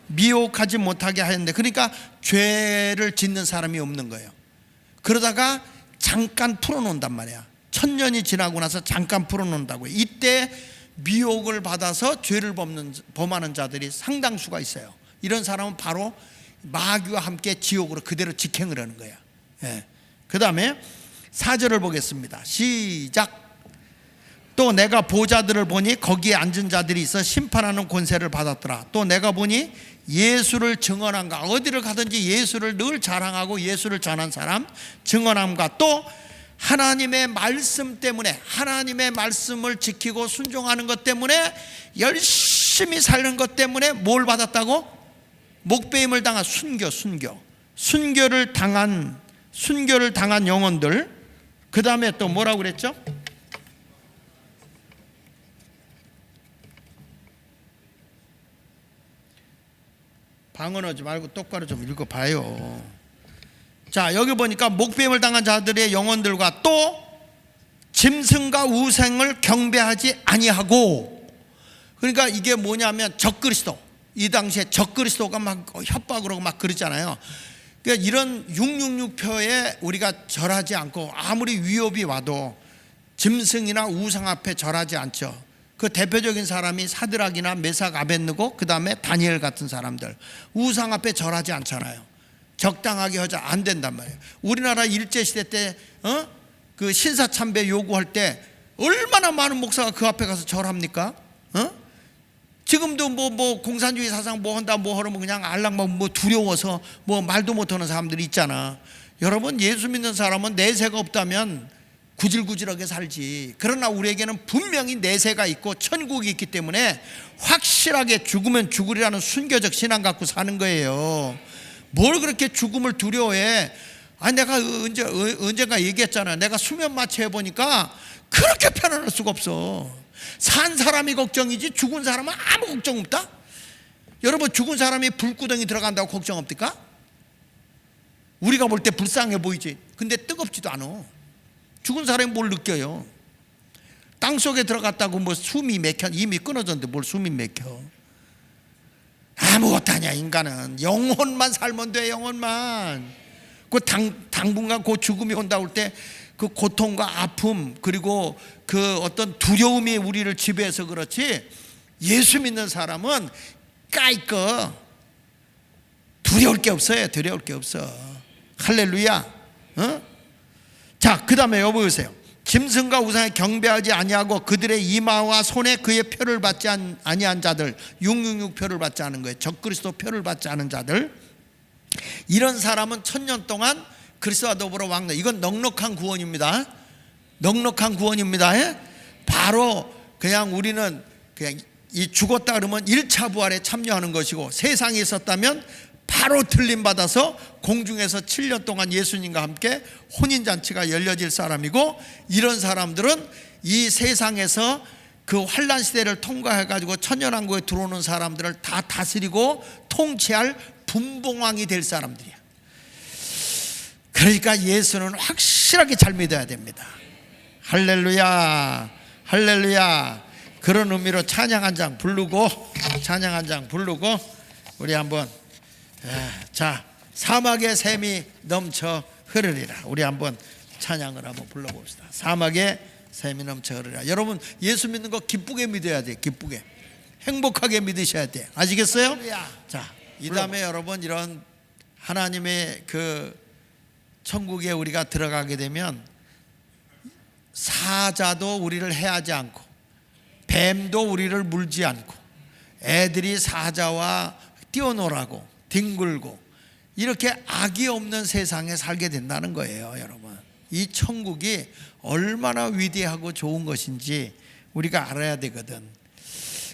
[SPEAKER 1] 미혹하지 못하게 하였는데, 그러니까 죄를 짓는 사람이 없는 거예요. 그러다가 잠깐 풀어놓는단 말이야. 1000년이 지나고 나서 잠깐 풀어놓는다고요. 이때 미혹을 받아서 죄를 범하는 자들이 상당수가 있어요. 이런 사람은 바로 마귀와 함께 지옥으로 그대로 직행을 하는 거야. 예. 그 다음에 4절을 보겠습니다. 시작. 또 내가 보좌들을 보니 거기에 앉은 자들이 있어 심판하는 권세를 받았더라. 또 내가 보니 예수를 증언한가, 어디를 가든지 예수를 늘 자랑하고 예수를 전한 사람 증언함과, 또 하나님의 말씀 때문에, 하나님의 말씀을 지키고 순종하는 것 때문에, 열심히 사는 것 때문에 뭘 받았다고? 목배임을 당한 순교를 당한 영혼들. 그 다음에 또 뭐라고 그랬죠? 방언하지 말고 똑바로 좀 읽어봐요. 자, 여기 보니까 목배임을 당한 자들의 영혼들과 또 짐승과 우생을 경배하지 아니하고, 그러니까 이게 뭐냐면 적그리스도, 이 당시에 적그리스도가 막 협박으로 막 그러잖아요. 그러니까 이런 666표에 우리가 절하지 않고, 아무리 위협이 와도 짐승이나 우상 앞에 절하지 않죠. 그 대표적인 사람이 사드락이나 메삭 아벳느고, 그 다음에 다니엘 같은 사람들, 우상 앞에 절하지 않잖아요. 적당하게 하자 안 된단 말이에요. 우리나라 일제시대 때 그 신사참배 요구할 때 얼마나 많은 목사가 그 앞에 가서 절합니까? 지금도 뭐 공산주의 사상 뭐 한다 뭐 하면 그냥 알랑막 뭐 두려워서 뭐 말도 못하는 사람들이 있잖아. 여러분, 예수 믿는 사람은 내세가 없다면 구질구질하게 살지. 그러나 우리에게는 분명히 내세가 있고 천국이 있기 때문에 확실하게 죽으면 죽으리라는 순교적 신앙 갖고 사는 거예요. 뭘 그렇게 죽음을 두려워해? 아니, 내가 언젠가 얘기했잖아. 내가 수면 마취 해보니까 그렇게 편안할 수가 없어. 산 사람이 걱정이지 죽은 사람은 아무 걱정 없다. 여러분, 죽은 사람이 불구덩이 들어간다고 걱정 없을까? 우리가 볼 때 불쌍해 보이지. 근데 뜨겁지도 않아. 죽은 사람이 뭘 느껴요? 땅속에 들어갔다고 뭐 숨이 막혀, 이미 끊어졌는데 뭘 숨이 막혀. 아무것도 아니야. 인간은 영혼만 살면 돼. 영혼만. 그 당분간 그 죽음이 온다고 할 때 그 고통과 아픔 그리고 그 어떤 두려움이 우리를 지배해서 그렇지, 예수 믿는 사람은 까이꺼 두려울 게 없어요. 두려울 게 없어. 할렐루야. 자, 그 다음에 여기 보세요. 짐승과 우상에 경배하지 아니하고 그들의 이마와 손에 그의 표를 받지 아니한 자들, 666 표를 받지 않은 거예요. 적그리스도 표를 받지 않은 자들, 이런 사람은 1000년 동안 그리스도와 더불어 왕래. 이건 넉넉한 구원입니다. 넉넉한 구원입니다. 바로 그냥 우리는 그냥 이 죽었다 그러면 1차 부활에 참여하는 것이고, 세상에 있었다면 바로 틀림받아서 공중에서 7년 동안 예수님과 함께 혼인잔치가 열려질 사람이고, 이런 사람들은 이 세상에서 그 환란 시대를 통과해가지고 천년왕국에 들어오는 사람들을 다 다스리고 통치할 분봉왕이 될 사람들이야. 그러니까 예수는 확실하게 잘 믿어야 됩니다. 할렐루야, 할렐루야. 그런 의미로 찬양 한 장 부르고, 찬양 한 장 부르고 우리 한번, 자, 사막의 샘이 넘쳐 흐르리라. 우리 한번 찬양을 한번 불러봅시다. 사막의 샘이 넘쳐 흐르리라. 여러분, 예수 믿는 거 기쁘게 믿어야 돼. 기쁘게, 행복하게 믿으셔야 돼. 아시겠어요? 자, 이 다음에 여러분, 이런 하나님의 그 천국에 우리가 들어가게 되면 사자도 우리를 해하지 않고 뱀도 우리를 물지 않고 애들이 사자와 뛰어놀라고 뒹굴고 이렇게 악이 없는 세상에 살게 된다는 거예요. 여러분, 이 천국이 얼마나 위대하고 좋은 것인지 우리가 알아야 되거든.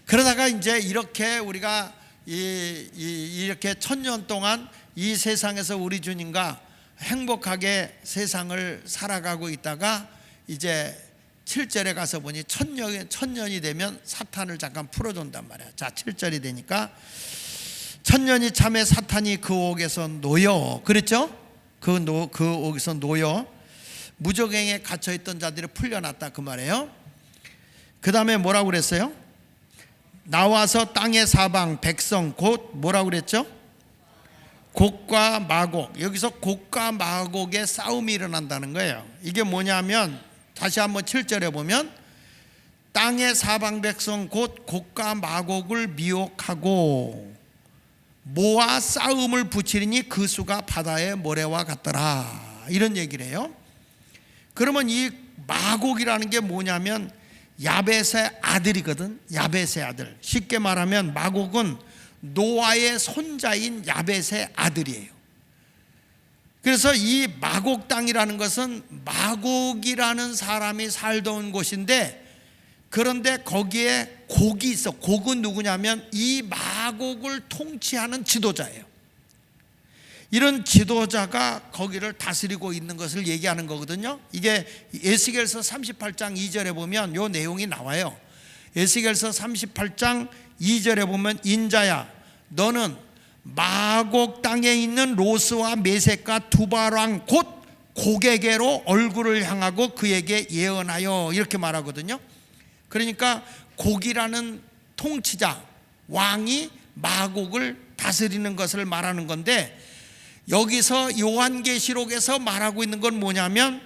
[SPEAKER 1] 그러다가 이제 이렇게 우리가 이렇게 1000년 동안 이 세상에서 우리 주님과 행복하게 세상을 살아가고 있다가 이제 7절에 가서 보니 1000년이 되면 사탄을 잠깐 풀어준단 말이야. 자, 7절이 되니까 1000년이 참에 사탄이 그 옥에서 놓여, 그랬죠? 그 옥에서 놓여 무저갱에 갇혀있던 자들이 풀려났다, 그 말이에요. 그 다음에 뭐라고 그랬어요? 나와서 땅의 사방 백성 곧 뭐라고 그랬죠? 곡과 마곡. 여기서 곡과 마곡의 싸움이 일어난다는 거예요. 이게 뭐냐면, 다시 한번 7절에 보면 땅의 사방 백성 곧 곡과 마곡을 미혹하고 모아 싸움을 붙이리니 그 수가 바다의 모래와 같더라, 이런 얘기를 해요. 그러면 이 마곡이라는 게 뭐냐면 야벳의 아들이거든. 야벳의 아들. 쉽게 말하면 마곡은 노아의 손자인 야벳의 아들이에요. 그래서 이 마곡 땅이라는 것은 마곡이라는 사람이 살던 곳인데, 그런데 거기에 곡이 있어. 곡은 누구냐면 이 마곡을 통치하는 지도자예요. 이런 지도자가 거기를 다스리고 있는 것을 얘기하는 거거든요. 이게 에스겔서 38장 2절에 보면 이 내용이 나와요. 에스겔서 38장 2절에 보면, 인자야, 너는 마곡 땅에 있는 로스와 메섹과 두발왕 곧 곡에게로 얼굴을 향하고 그에게 예언하여, 이렇게 말하거든요. 그러니까 곡이라는 통치자, 왕이 마곡을 다스리는 것을 말하는 건데, 여기서 요한계시록에서 말하고 있는 건 뭐냐면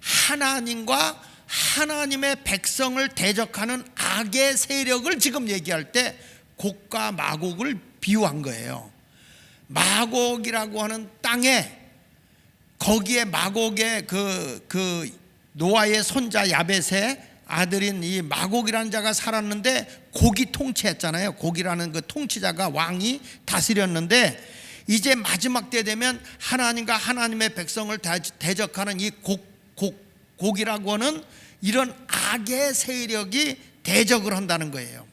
[SPEAKER 1] 하나님과 하나님의 백성을 대적하는 악의 세력을 지금 얘기할 때 곡과 마곡을 비유한 거예요. 마곡이라고 하는 땅에, 거기에 마곡의 그 노아의 손자 야벳의 아들인 이 마곡이라는 자가 살았는데, 곡이 통치했잖아요. 곡이라는 그 통치자가, 왕이 다스렸는데, 이제 마지막 때 되면 하나님과 하나님의 백성을 대적하는 이 곡이라고 하는 이런 악의 세력이 대적을 한다는 거예요.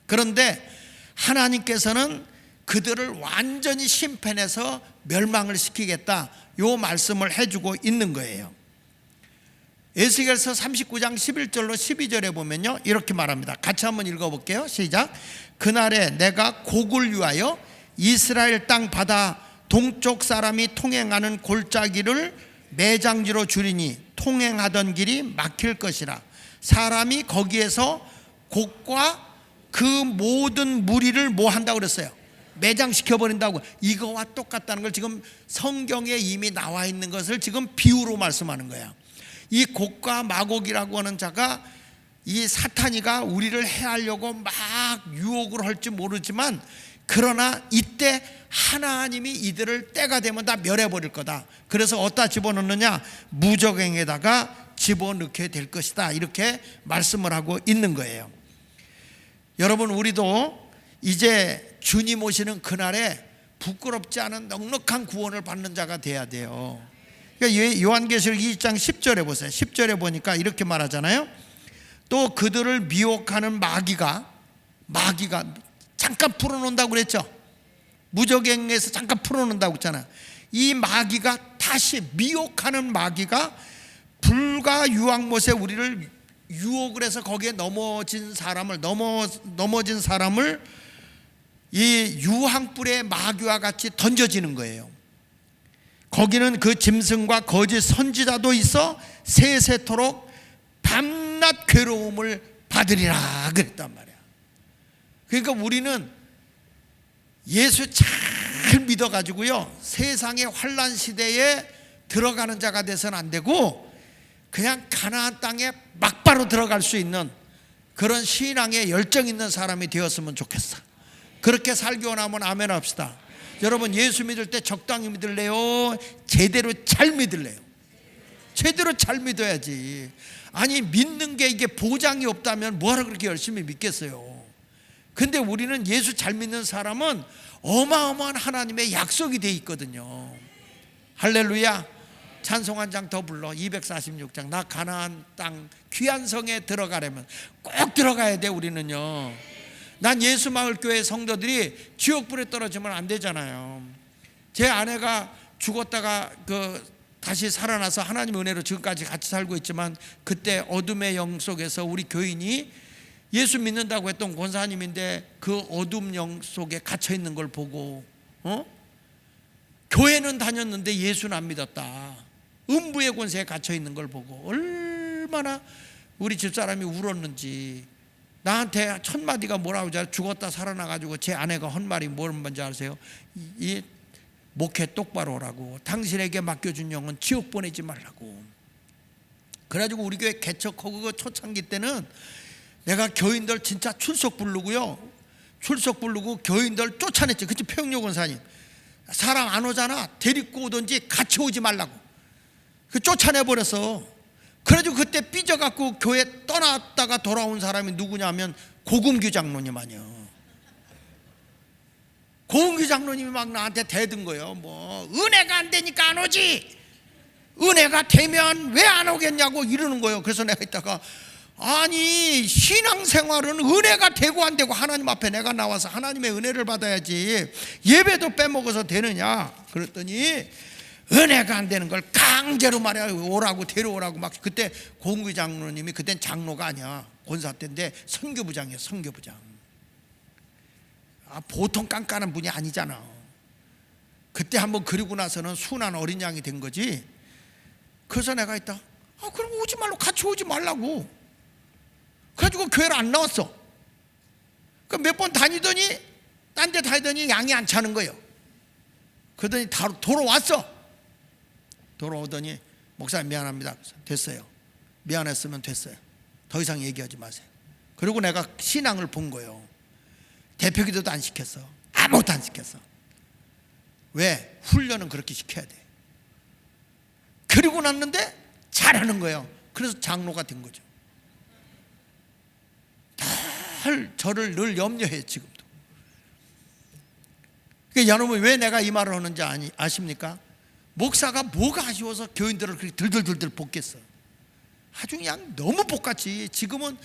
[SPEAKER 1] 그런데 하나님께서는 그들을 완전히 심판해서 멸망을 시키겠다, 요 말씀을 해주고 있는 거예요. 에스겔서 39장 11절로 12절에 보면요, 이렇게 말합니다. 같이 한번 읽어볼게요. 시작. 그날에 내가 곡을 위하여 이스라엘 땅 바다 동쪽 사람이 통행하는 골짜기를 매장지로 줄이니 통행하던 길이 막힐 것이라. 사람이 거기에서 곡과 그 모든 무리를 뭐 한다고 그랬어요? 매장시켜버린다고. 이거와 똑같다는 걸 지금 성경에 이미 나와 있는 것을 지금 비유로 말씀하는 거야. 이 곡과 마곡이라고 하는 자가, 이 사탄이가 우리를 해하려고 막 유혹을 할지 모르지만, 그러나 이때 하나님이 이들을 때가 되면 다 멸해버릴 거다. 그래서 어디다 집어넣느냐? 무저갱에다가 집어넣게 될 것이다. 이렇게 말씀을 하고 있는 거예요. 여러분, 우리도 이제 주님 오시는 그날에 부끄럽지 않은 넉넉한 구원을 받는 자가 돼야 돼요. 그러니까 요한계시록 2장 10절에 보세요. 10절에 보니까 이렇게 말하잖아요. 또 그들을 미혹하는 마귀가 잠깐 풀어놓는다고 그랬죠. 무저갱에서 잠깐 풀어놓는다고 했잖아. 이 마귀가 다시, 미혹하는 마귀가 불과 유황못에 우리를 유혹을 해서 거기에 넘어진 사람을 이 유황불의 마귀와 같이 던져지는 거예요. 거기는 그 짐승과 거짓 선지자도 있어 세세토록 밤낮 괴로움을 받으리라 그랬단 말이야. 그러니까 우리는 예수 잘 믿어가지고요, 세상의 환난 시대에 들어가는 자가 돼서는 안 되고, 그냥 가나안 땅에 막바로 들어갈 수 있는 그런 신앙에 열정 있는 사람이 되었으면 좋겠어. 그렇게 살기 원하면 아멘 합시다. 여러분, 예수 믿을 때 적당히 믿을래요? 제대로 잘 믿을래요? 제대로 잘 믿어야지. 아니, 믿는 게 이게 보장이 없다면 뭐하러 그렇게 열심히 믿겠어요? 근데 우리는 예수 잘 믿는 사람은 어마어마한 하나님의 약속이 돼 있거든요. 할렐루야. 찬송 한 장 더 불러. 246장. 나 가나안 땅 귀한 성에 들어가려면 꼭 들어가야 돼. 우리는요. 난 예수마을교회 성도들이 지옥불에 떨어지면 안 되잖아요. 제 아내가 죽었다가 다시 살아나서 하나님 은혜로 지금까지 같이 살고 있지만, 그때 어둠의 영 속에서 우리 교인이 예수 믿는다고 했던 권사님인데 그 어둠 영 속에 갇혀 있는 걸 보고, 교회는 다녔는데 예수는 안 믿었다. 음부의 권세에 갇혀 있는 걸 보고 얼마나 우리 집사람이 울었는지. 나한테 첫 마디가 뭐라고 하죠? 죽었다 살아나가지고 제 아내가 한 말이 뭔지 아세요? 이 목회 똑바로 오라고, 당신에게 맡겨준 영은 지옥 보내지 말라고. 그래가지고 우리 교회 개척하고 그 초창기 때는 내가 교인들 진짜 출석 부르고 교인들 쫓아냈지. 그치? 평요 권사님, 사람 안 오잖아, 데리고 오든지 같이 오지 말라고 쫓아내버렸어. 그래가지고 그때 삐져갖고 교회 떠났다가 돌아온 사람이 누구냐면 고금규 장로님 아니야. 고금규 장로님이 막 나한테 대든 거예요. 뭐 은혜가 안 되니까 안 오지, 은혜가 되면 왜 안 오겠냐고 이러는 거예요. 그래서 내가 이따가, 아니, 신앙생활은 은혜가 되고 안 되고 하나님 앞에 내가 나와서 하나님의 은혜를 받아야지 예배도 빼먹어서 되느냐 그랬더니, 은혜가 안 되는 걸 강제로 말해 오라고, 데려오라고 막. 그때 고금규 장로님이, 그땐 장로가 아니야, 권사 때인데 선교부장이야. 선교부장. 보통 깐깐한 분이 아니잖아. 그때 한번 그리고 나서는 순한 어린 양이 된 거지. 그래서 내가 있다, 그럼 오지 말고, 같이 오지 말라고. 그래가지고 교회를 안 나왔어. 몇 번 다니더니, 딴 데 다니더니 양이 안 차는 거예요. 그러더니 돌아왔어. 돌아오더니, 목사님 미안합니다. 됐어요. 미안했으면 됐어요. 더 이상 얘기하지 마세요. 그리고 내가 신앙을 본 거예요. 대표기도도 안 시켰어. 아무것도 안 시켰어. 왜? 훈련은 그렇게 시켜야 돼. 그리고 났는데 잘하는 거예요. 그래서 장로가 된 거죠. 늘 저를 늘 염려해 지금도. 그러니까 여러분, 왜 내가 이 말을 하는지 아십니까? 목사가 뭐가 아쉬워서 교인들을 그렇게 들들들들 볶겠어. 아주 그냥 너무 볶았지. 지금은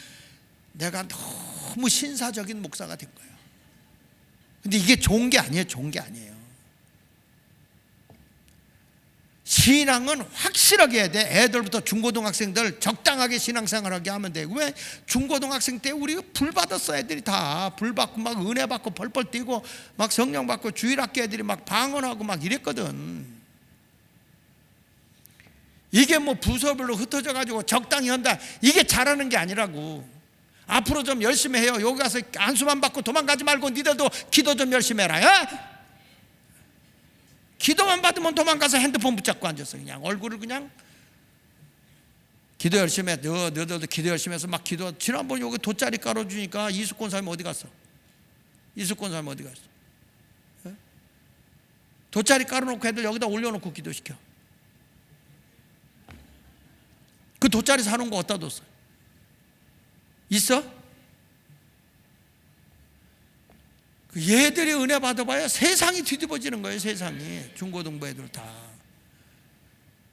[SPEAKER 1] 내가 너무 신사적인 목사가 된 거예요. 근데 이게 좋은 게 아니에요. 좋은 게 아니에요. 신앙은 확실하게 해야 돼. 애들부터 중고등학생들 적당하게 신앙생활하게 하면 돼. 왜? 중고등학생 때 우리 불 받았어. 애들이 다 불 받고 막 은혜 받고 펄펄 뛰고 막 성령 받고 주일학교 애들이 막 방언하고 막 이랬거든. 이게 뭐 부서별로 흩어져 가지고 적당히 한다, 이게 잘하는 게 아니라고. 앞으로 좀 열심히 해요. 여기 가서 안수만 받고 도망가지 말고 니들도 기도 좀 열심히 해라. 예? 기도만 받으면 도망가서 핸드폰 붙잡고 앉았어. 그냥 얼굴을 그냥 기도 열심히 해. 너희들도 기도 열심히 해서 막 기도. 지난번 여기 돗자리 깔아주니까 이수권 사람이 어디 갔어? 이수권 사람이 어디 갔어? 예? 돗자리 깔아놓고 애들 여기다 올려놓고 기도시켜. 그 돗자리 사놓은 거 어디다 뒀어? 있어? 얘들이 은혜 받아봐야 세상이 뒤집어지는 거예요. 세상이. 중고등부 애들 다.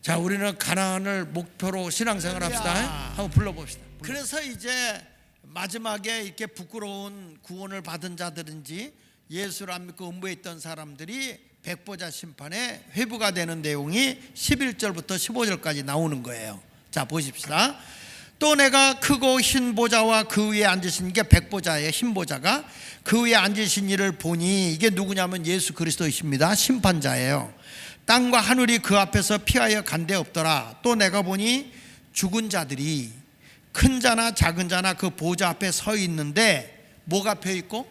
[SPEAKER 1] 자, 우리는 가나안을 목표로 신앙생활 합시다. 한번 불러봅시다. 그래서 이제 마지막에 이렇게 부끄러운 구원을 받은 자들인지 예수를 안 믿고 음부에 있던 사람들이 백보자 심판에 회부가 되는 내용이 11절부터 15절까지 나오는 거예요. 자, 보십시다. 또 내가 크고 흰 보좌와 그 위에 앉으신 게 백보자의 흰 보좌가 그 위에 앉으신 이를 보니 이게 누구냐면 예수 그리스도이십니다. 심판자예요. 땅과 하늘이 그 앞에서 피하여 간데 없더라. 또 내가 보니 죽은 자들이 큰 자나 작은 자나 그 보좌 앞에 서 있는데 뭐가 펴 있고?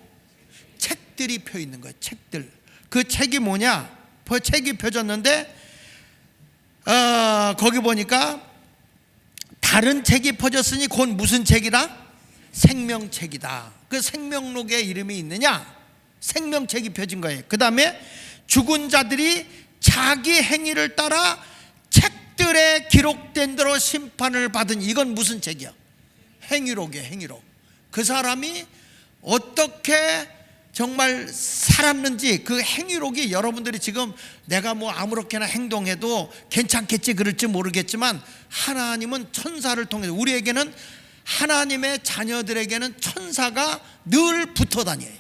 [SPEAKER 1] 책들이 펴 있는 거예요. 책들. 그 책이 뭐냐? 책이 펴졌는데 거기 보니까 다른 책이 펴졌으니 곧 무슨 책이다? 생명책이다. 그 생명록에 이름이 있느냐? 생명책이 펴진 거예요. 그 다음에 죽은 자들이 자기 행위를 따라 책들에 기록된 대로 심판을 받은, 이건 무슨 책이야? 행위록이에요. 행위록. 그 사람이 어떻게 정말 살았는지 그 행위록이, 여러분들이 지금 내가 뭐 아무렇게나 행동해도 괜찮겠지 그럴지 모르겠지만 하나님은 천사를 통해서, 우리에게는 하나님의 자녀들에게는 천사가 늘 붙어 다녀요.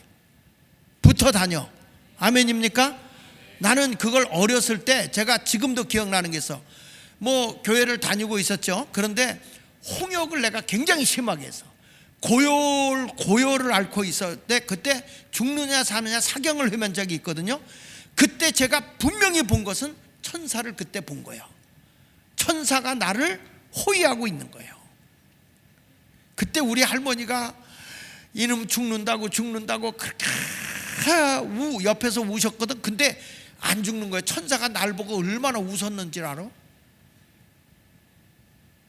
[SPEAKER 1] 붙어 다녀. 아멘입니까? 나는 그걸 어렸을 때, 제가 지금도 기억나는 게 있어. 뭐 교회를 다니고 있었죠. 그런데 홍역을 내가 굉장히 심하게 했어. 고열을 앓고 있을 때, 그때 죽느냐 사느냐 사경을 헤맨 적이 있거든요. 그때 제가 분명히 본 것은 천사를 그때 본 거예요. 천사가 나를 호위하고 있는 거예요. 그때 우리 할머니가 이놈 죽는다고 그렇게 옆에서 우셨거든. 근데 안 죽는 거예요. 천사가 날 보고 얼마나 웃었는지 알아?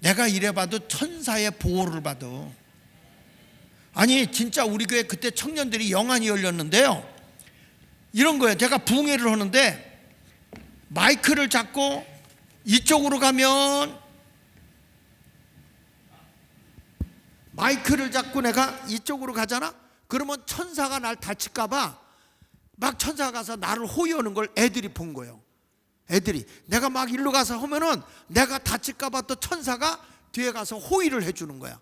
[SPEAKER 1] 내가 이래봐도 천사의 보호를 받아. 아니 진짜 우리 교회 그때 청년들이 영안이 열렸는데요, 이런 거예요. 제가 부흥회를 하는데 마이크를 잡고 이쪽으로 가면, 마이크를 잡고 내가 이쪽으로 가잖아. 그러면 천사가 날 다칠까 봐 막 천사가 가서 나를 호위하는 걸 애들이 본 거예요. 애들이 내가 막 일로 가서 하면은 내가 다칠까 봐 또 천사가 뒤에 가서 호위를 해주는 거야.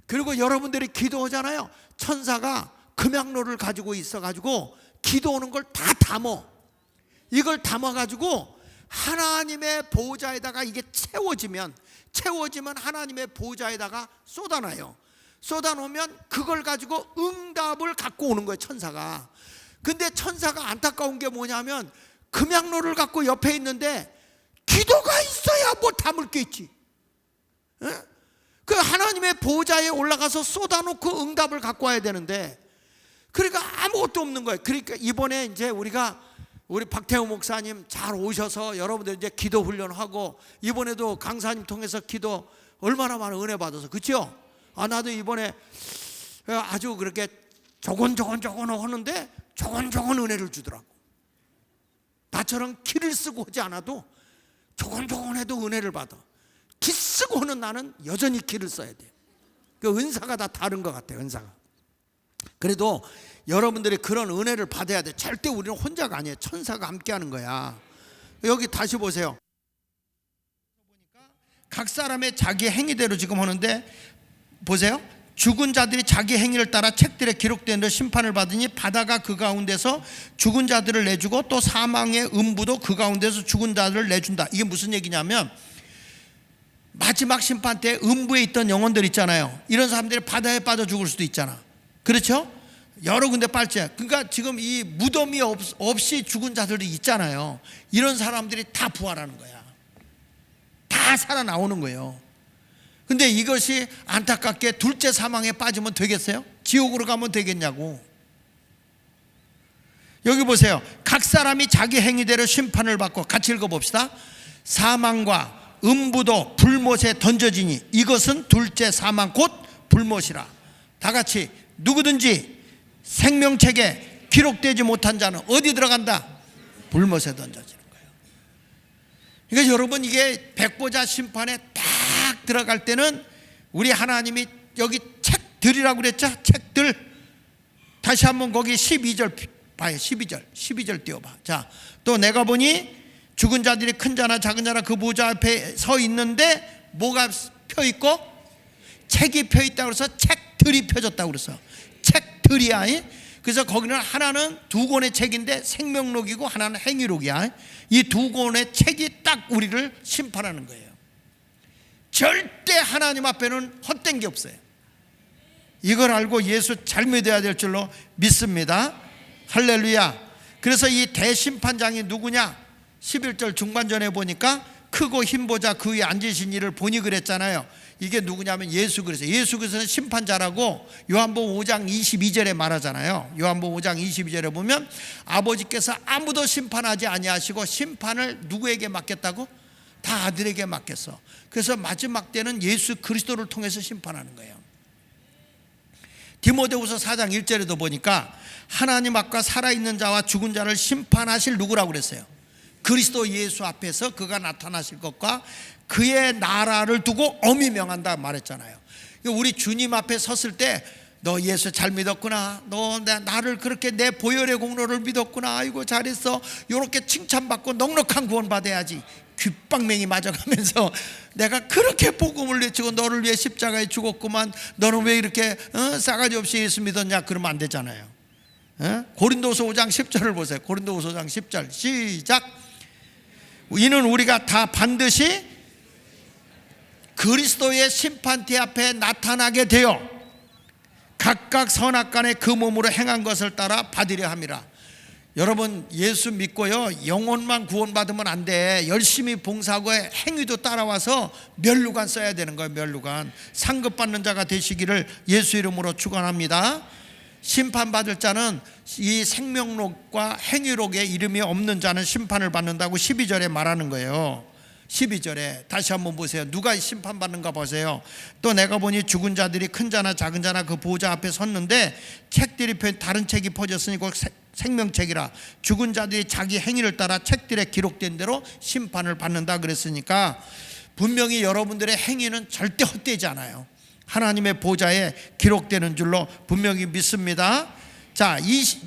[SPEAKER 1] 그리고 여러분들이 기도하잖아요. 천사가 금양로를 가지고 있어가지고 기도하는 걸 다 담어. 이걸 담아가지고 하나님의 보좌에다가 이게 채워지면 하나님의 보좌에다가 쏟아놔요. 쏟아놓으면 그걸 가지고 응답을 갖고 오는 거예요, 천사가. 근데 천사가 안타까운 게 뭐냐면 금양로를 갖고 옆에 있는데 기도가 있어야 뭐 담을 게 있지. 에? 그 하나님의 보좌에 올라가서 쏟아놓고 응답을 갖고 와야 되는데, 그러니까 아무것도 없는 거예요. 그러니까 이번에 이제 우리 박태우 목사님 잘 오셔서 여러분들 이제 기도 훈련하고, 이번에도 강사님 통해서 기도 얼마나 많은 은혜 받아서, 그렇죠? 나도 이번에 아주 그렇게 조곤조곤 하는데 조곤조곤 은혜를 주더라고. 나처럼 키를 쓰고 하지 않아도 조곤조곤 해도 은혜를 받아. 키 쓰고 하는 나는 여전히 키를 써야 돼. 그 은사가 다 다른 것 같아요. 은사가. 그래도 여러분들이 그런 은혜를 받아야 돼. 절대 우리는 혼자가 아니에요. 천사가 함께하는 거야. 여기 다시 보세요. 각 사람의 자기 행위대로 지금 하는데 보세요. 죽은 자들이 자기 행위를 따라 책들에 기록된 대로 심판을 받으니 바다가 그 가운데서 죽은 자들을 내주고 또 사망의 음부도 그 가운데서 죽은 자들을 내준다. 이게 무슨 얘기냐면 마지막 심판 때 음부에 있던 영혼들 있잖아요. 이런 사람들이 바다에 빠져 죽을 수도 있잖아. 그렇죠? 여러 군데 빨지. 그러니까 지금 이 무덤이 없이 죽은 자들이 있잖아요. 이런 사람들이 다 부활하는 거야. 다 살아나오는 거예요. 근데 이것이 안타깝게 둘째 사망에 빠지면 되겠어요? 지옥으로 가면 되겠냐고. 여기 보세요. 각 사람이 자기 행위대로 심판을 받고, 같이 읽어봅시다. 사망과 음부도 불못에 던져지니 이것은 둘째 사망 곧 불못이라. 다 같이, 누구든지 생명책에 기록되지 못한 자는 어디 들어간다? 불못에 던져지는 거예요. 그러니까 여러분, 이게 백보자 심판에 딱 들어갈 때는 우리 하나님이 여기 책들이라고 그랬죠? 책들. 다시 한번 거기 12절 봐요. 12절 띄워봐. 자, 또 내가 보니 죽은 자들이 큰 자나 작은 자나 그 보좌 앞에 서 있는데 뭐가 펴 있고? 책이 펴 있다고 그래서 책들이 펴졌다고 그래서 책들이야. 그래서 거기는 하나는 두 권의 책인데 생명록이고 하나는 행위록이야. 이 두 권의 책이 딱 우리를 심판하는 거예요. 절대 하나님 앞에는 헛된 게 없어요. 이걸 알고 예수 잘 믿어야 될 줄로 믿습니다. 할렐루야. 그래서 이 대심판장이 누구냐? 11절 중반전에 보니까 크고 흰 보좌 그 위에 앉으신 이를 보니 그랬잖아요. 이게 누구냐면 예수 그리스도. 예수 그리스도는 심판자라고 요한복음 5장 22절에 말하잖아요. 요한복음 5장 22절에 보면 아버지께서 아무도 심판하지 아니하시고 심판을 누구에게 맡겼다고? 다 아들에게 맡겼어. 그래서 마지막 때는 예수 그리스도를 통해서 심판하는 거예요. 디모데후서 4장 1절에도 보니까 하나님 앞과 살아있는 자와 죽은 자를 심판하실 누구라고 그랬어요? 그리스도 예수 앞에서 그가 나타나실 것과 그의 나라를 두고 엄히 명한다 말했잖아요. 우리 주님 앞에 섰을 때 너 예수 잘 믿었구나, 너 나를 그렇게 내 보혈의 공로를 믿었구나, 아이고 잘했어, 이렇게 칭찬받고 넉넉한 구원 받아야지. 귓방맹이 맞아가면서 내가 그렇게 복음을 외치고 너를 위해 십자가에 죽었구만, 너는 왜 이렇게 싸가지 없이 예수 믿었냐, 그러면 안 되잖아요. 고린도서 5장 10절을 보세요. 고린도서 5장 10절 시작. 이는 우리가 다 반드시 그리스도의 심판대 앞에 나타나게 되어 각각 선악간에 그 몸으로 행한 것을 따라 받으려 함이라. 여러분, 예수 믿고요, 영혼만 구원받으면 안 돼. 열심히 봉사하고 행위도 따라와서 면류관 써야 되는 거예요. 면류관. 상급받는 자가 되시기를 예수 이름으로 축원합니다. 심판받을 자는 이 생명록과 행위록에 이름이 없는 자는 심판을 받는다고 12절에 말하는 거예요. 12절에 다시 한번 보세요. 누가 심판받는가 보세요. 또 내가 보니 죽은 자들이 큰 자나 작은 자나 그 보좌 앞에 섰는데 책들이 다른 책이 퍼졌으니 곧 생명책이라. 죽은 자들이 자기 행위를 따라 책들에 기록된 대로 심판을 받는다 그랬으니까 분명히 여러분들의 행위는 절대 헛되지 않아요. 하나님의 보좌에 기록되는 줄로 분명히 믿습니다. 자,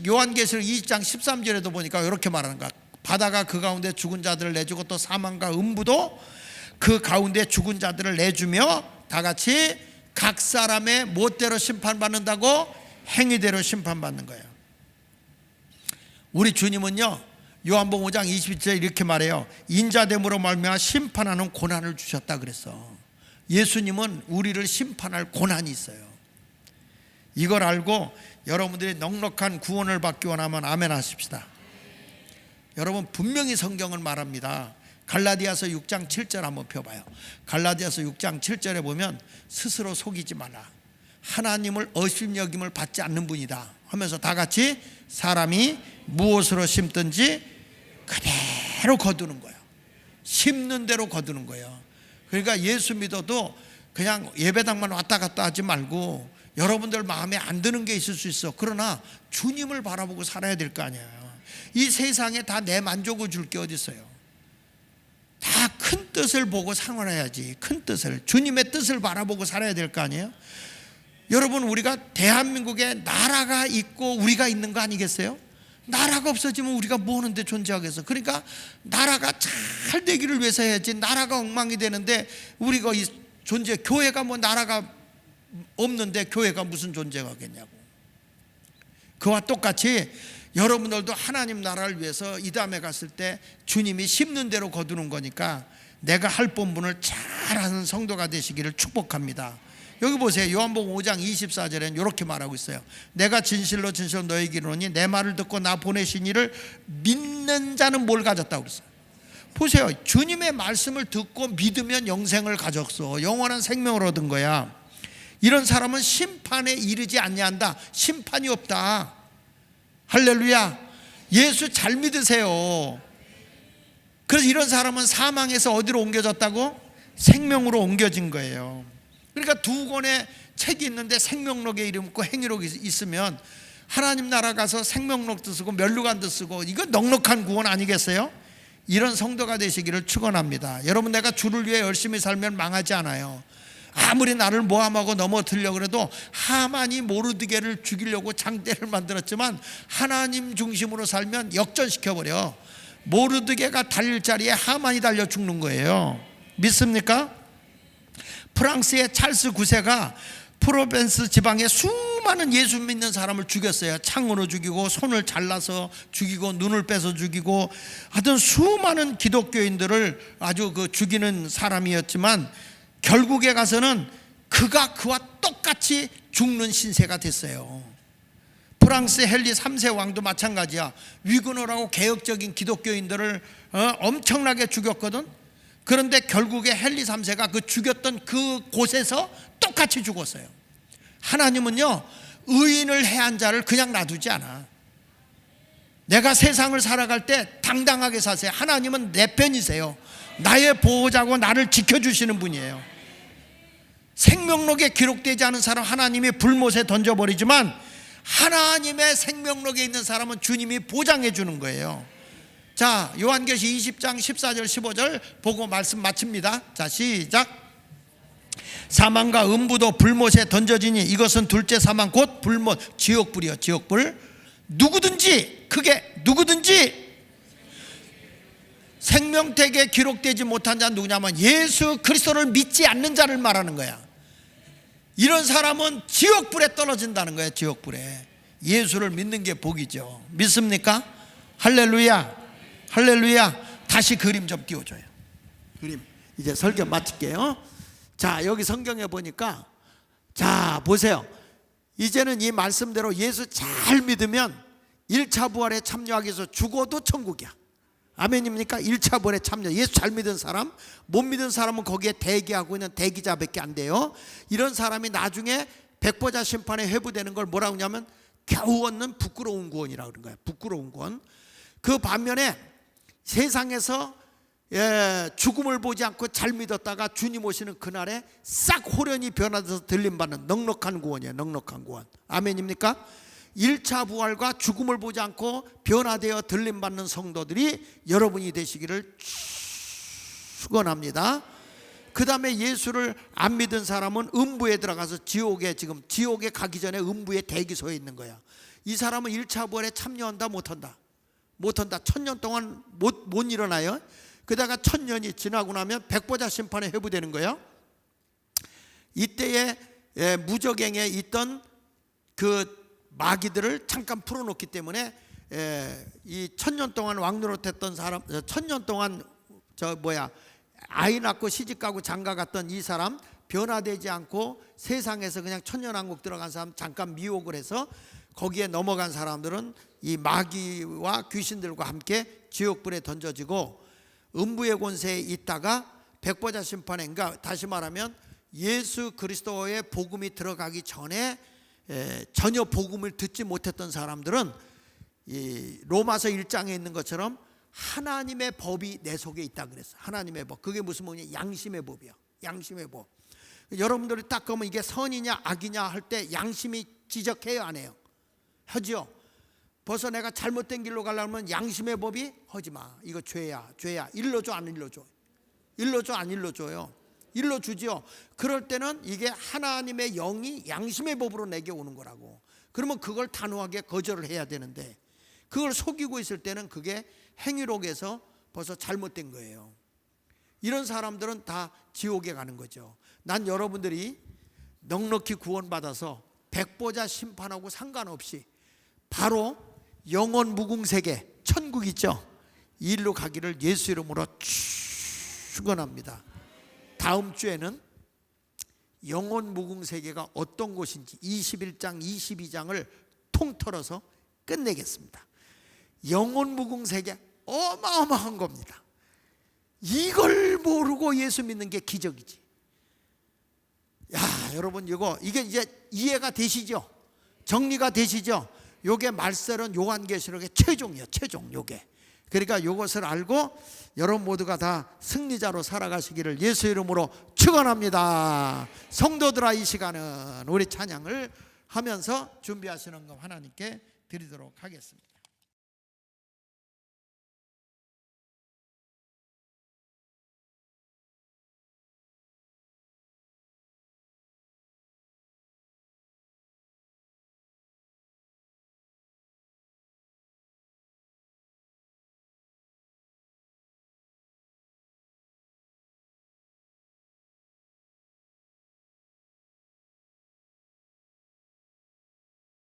[SPEAKER 1] 요한계시록 20장 13절에도 보니까 이렇게 말하는 거야. 바다가 그 가운데 죽은 자들을 내주고 또 사망과 음부도 그 가운데 죽은 자들을 내주며 다 같이 각 사람의 못대로 심판받는다고? 행위대로 심판받는 거예요. 우리 주님은요, 요한복음 5장 21절에 이렇게 말해요. 인자됨으로 말미암아 심판하는 고난을 주셨다 그랬어. 예수님은 우리를 심판할 고난이 있어요. 이걸 알고 여러분들이 넉넉한 구원을 받기 원하면 아멘 하십시다. 여러분, 분명히 성경은 말합니다. 갈라디아서 6장 7절 한번 펴봐요. 갈라디아서 6장 7절에 보면 스스로 속이지 마라, 하나님을 업신여김을 받지 않는 분이다 하면서 다 같이 사람이 무엇으로 심든지 그대로 거두는 거예요. 심는 대로 거두는 거예요. 그러니까 예수 믿어도 그냥 예배당만 왔다 갔다 하지 말고 여러분들 마음에 안 드는 게 있을 수 있어. 그러나 주님을 바라보고 살아야 될 거 아니에요. 이 세상에 다 내 만족을 줄 게 어디 있어요. 다 큰 뜻을 보고 생활해야지. 큰 뜻을, 주님의 뜻을 바라보고 살아야 될 거 아니에요. 여러분, 우리가 대한민국에 나라가 있고 우리가 있는 거 아니겠어요? 나라가 없어지면 우리가 뭐 하는데 존재하겠어. 그러니까 나라가 잘 되기를 위해서 해야지. 나라가 엉망이 되는데 우리가 이 존재, 교회가 뭐 나라가 없는데 교회가 무슨 존재가 하겠냐고. 그와 똑같이 여러분들도 하나님 나라를 위해서 이 다음에 갔을 때 주님이 심는 대로 거두는 거니까 내가 할 본분을 잘하는 성도가 되시기를 축복합니다. 여기 보세요. 요한복음 5장 24절에는 이렇게 말하고 있어요. 내가 진실로 진실로 너에게 이르노니 내 말을 듣고 나 보내신 이를 믿는 자는 뭘 가졌다고 그랬어요? 보세요. 주님의 말씀을 듣고 믿으면 영생을 가졌어. 영원한 생명을 얻은 거야. 이런 사람은 심판에 이르지 아니한다. 심판이 없다. 할렐루야. 예수 잘 믿으세요. 그래서 이런 사람은 사망에서 어디로 옮겨졌다고? 생명으로 옮겨진 거예요. 그러니까 두 권의 책이 있는데 생명록에 이름 있고 행위록이 있으면 하나님 나라 가서 생명록도 쓰고 멸류관도 쓰고, 이거 넉넉한 구원 아니겠어요? 이런 성도가 되시기를 축원합니다. 여러분, 내가 주를 위해 열심히 살면 망하지 않아요. 아무리 나를 모함하고 넘어뜨리려고 해도 하만이 모르드게를 죽이려고 장대를 만들었지만 하나님 중심으로 살면 역전시켜버려. 모르드게가 달릴 자리에 하만이 달려 죽는 거예요. 믿습니까? 프랑스의 찰스 9세가 프로벤스 지방에 수많은 예수 믿는 사람을 죽였어요. 창으로 죽이고 손을 잘라서 죽이고 눈을 빼서 죽이고 하여튼 수많은 기독교인들을 아주 죽이는 사람이었지만 결국에 가서는 그가 그와 똑같이 죽는 신세가 됐어요. 프랑스 헨리 3세 왕도 마찬가지야. 위그너라고 개혁적인 기독교인들을 엄청나게 죽였거든. 그런데 결국에 헨리 3세가 그 죽였던 그 곳에서 똑같이 죽었어요. 하나님은요, 의인을 해한 자를 그냥 놔두지 않아. 내가 세상을 살아갈 때 당당하게 사세요. 하나님은 내 편이세요. 나의 보호자고 나를 지켜주시는 분이에요. 생명록에 기록되지 않은 사람 하나님이 불못에 던져버리지만 하나님의 생명록에 있는 사람은 주님이 보장해 주는 거예요. 자, 요한계시 20장 14절 15절 보고 말씀 마칩니다. 자, 시작. 사망과 음부도 불못에 던져지니 이것은 둘째 사망 곧 불못, 지옥불이요, 지옥불. 누구든지, 그게 누구든지 생명책에 기록되지 못한 자는 누구냐면 예수 그리스도를 믿지 않는 자를 말하는 거야. 이런 사람은 지옥불에 떨어진다는 거예요. 지옥불에. 예수를 믿는 게 복이죠. 믿습니까? 할렐루야. 할렐루야. 다시 그림 좀 띄워줘요. 그림. 이제 설교 마칠게요. 자, 여기 성경에 보니까, 자, 보세요. 이제는 이 말씀대로 예수 잘 믿으면 1차 부활에 참여하기 위해서 죽어도 천국이야. 아멘입니까? 1차 부활에 참여. 예수 잘 믿은 사람, 못 믿은 사람은 거기에 대기하고 있는 대기자밖에 안 돼요. 이런 사람이 나중에 백보자 심판에 회부되는 걸 뭐라고 하냐면 겨우 얻는 부끄러운 구원이라고 그런 거예요. 부끄러운 구원. 그 반면에 세상에서 죽음을 보지 않고 잘 믿었다가 주님 오시는 그날에 싹 호련히 변화돼서 들림받는 넉넉한 구원이에요. 넉넉한 구원. 아멘입니까? 1차 부활과 죽음을 보지 않고 변화되어 들림받는 성도들이 여러분이 되시기를 축원합니다. 그 다음에 예수를 안 믿은 사람은 음부에 들어가서 지옥에 가기 전에 음부의 대기소에 있는 거야. 이 사람은 1차 부활에 참여한다 못한다? 못한다. 1000년 동안 못 일어나요. 그다가 1000년이 지나고 나면 백보자 심판에 회부되는 거예요. 이때에 무적행에 있던 그 마귀들을 잠깐 풀어놓기 때문에 이 1000년 동안 왕노릇했던 사람, 1000년 동안 아이 낳고 시집가고 장가갔던 이 사람 변화되지 않고 세상에서 그냥 천년왕국 들어간 사람 잠깐 미혹을 해서 거기에 넘어간 사람들은 이 마귀와 귀신들과 함께 지옥불에 던져지고 음부의 권세에 있다가 백보자 심판에, 그러니까 다시 말하면 예수 그리스도의 복음이 들어가기 전에 전혀 복음을 듣지 못했던 사람들은 이 로마서 1장에 있는 것처럼 하나님의 법이 내 속에 있다 그랬어요. 하나님의 법. 그게 무슨 뭐냐? 양심의 법이야. 양심의 법. 여러분들이 딱 보면 이게 선이냐 악이냐 할 때 양심이 지적해요, 안 해요? 하죠. 벌써 내가 잘못된 길로 가려면 양심의 법이 하지 마. 이거 죄야. 일러줘, 안 일러줘? 일러줘, 안 일러줘요? 일러주지요. 그럴 때는 이게 하나님의 영이 양심의 법으로 내게 오는 거라고. 그러면 그걸 단호하게 거절을 해야 되는데 그걸 속이고 있을 때는 그게 행위록에서 벌써 잘못된 거예요. 이런 사람들은 다 지옥에 가는 거죠. 난 여러분들이 넉넉히 구원받아서 백보자 심판하고 상관없이 바로 영원 무궁세계 천국 있죠. 이 일로 가기를 예수 이름으로 축원합니다. 다음 주에는 영원 무궁세계가 어떤 곳인지 21장 22장을 통틀어서 끝내겠습니다. 영원 무궁세계 어마어마한 겁니다. 이걸 모르고 예수 믿는 게 기적이지. 야, 여러분 이게 이제 이해가 되시죠? 정리가 되시죠? 요게 말세론 요한계시록의 최종이에요. 최종 요게. 그러니까 요것을 알고 여러분 모두가 다 승리자로 살아가시기를 예수 이름으로 축원합니다. 성도들아, 이 시간은 우리 찬양을 하면서 준비하시는 것 하나님께 드리도록 하겠습니다.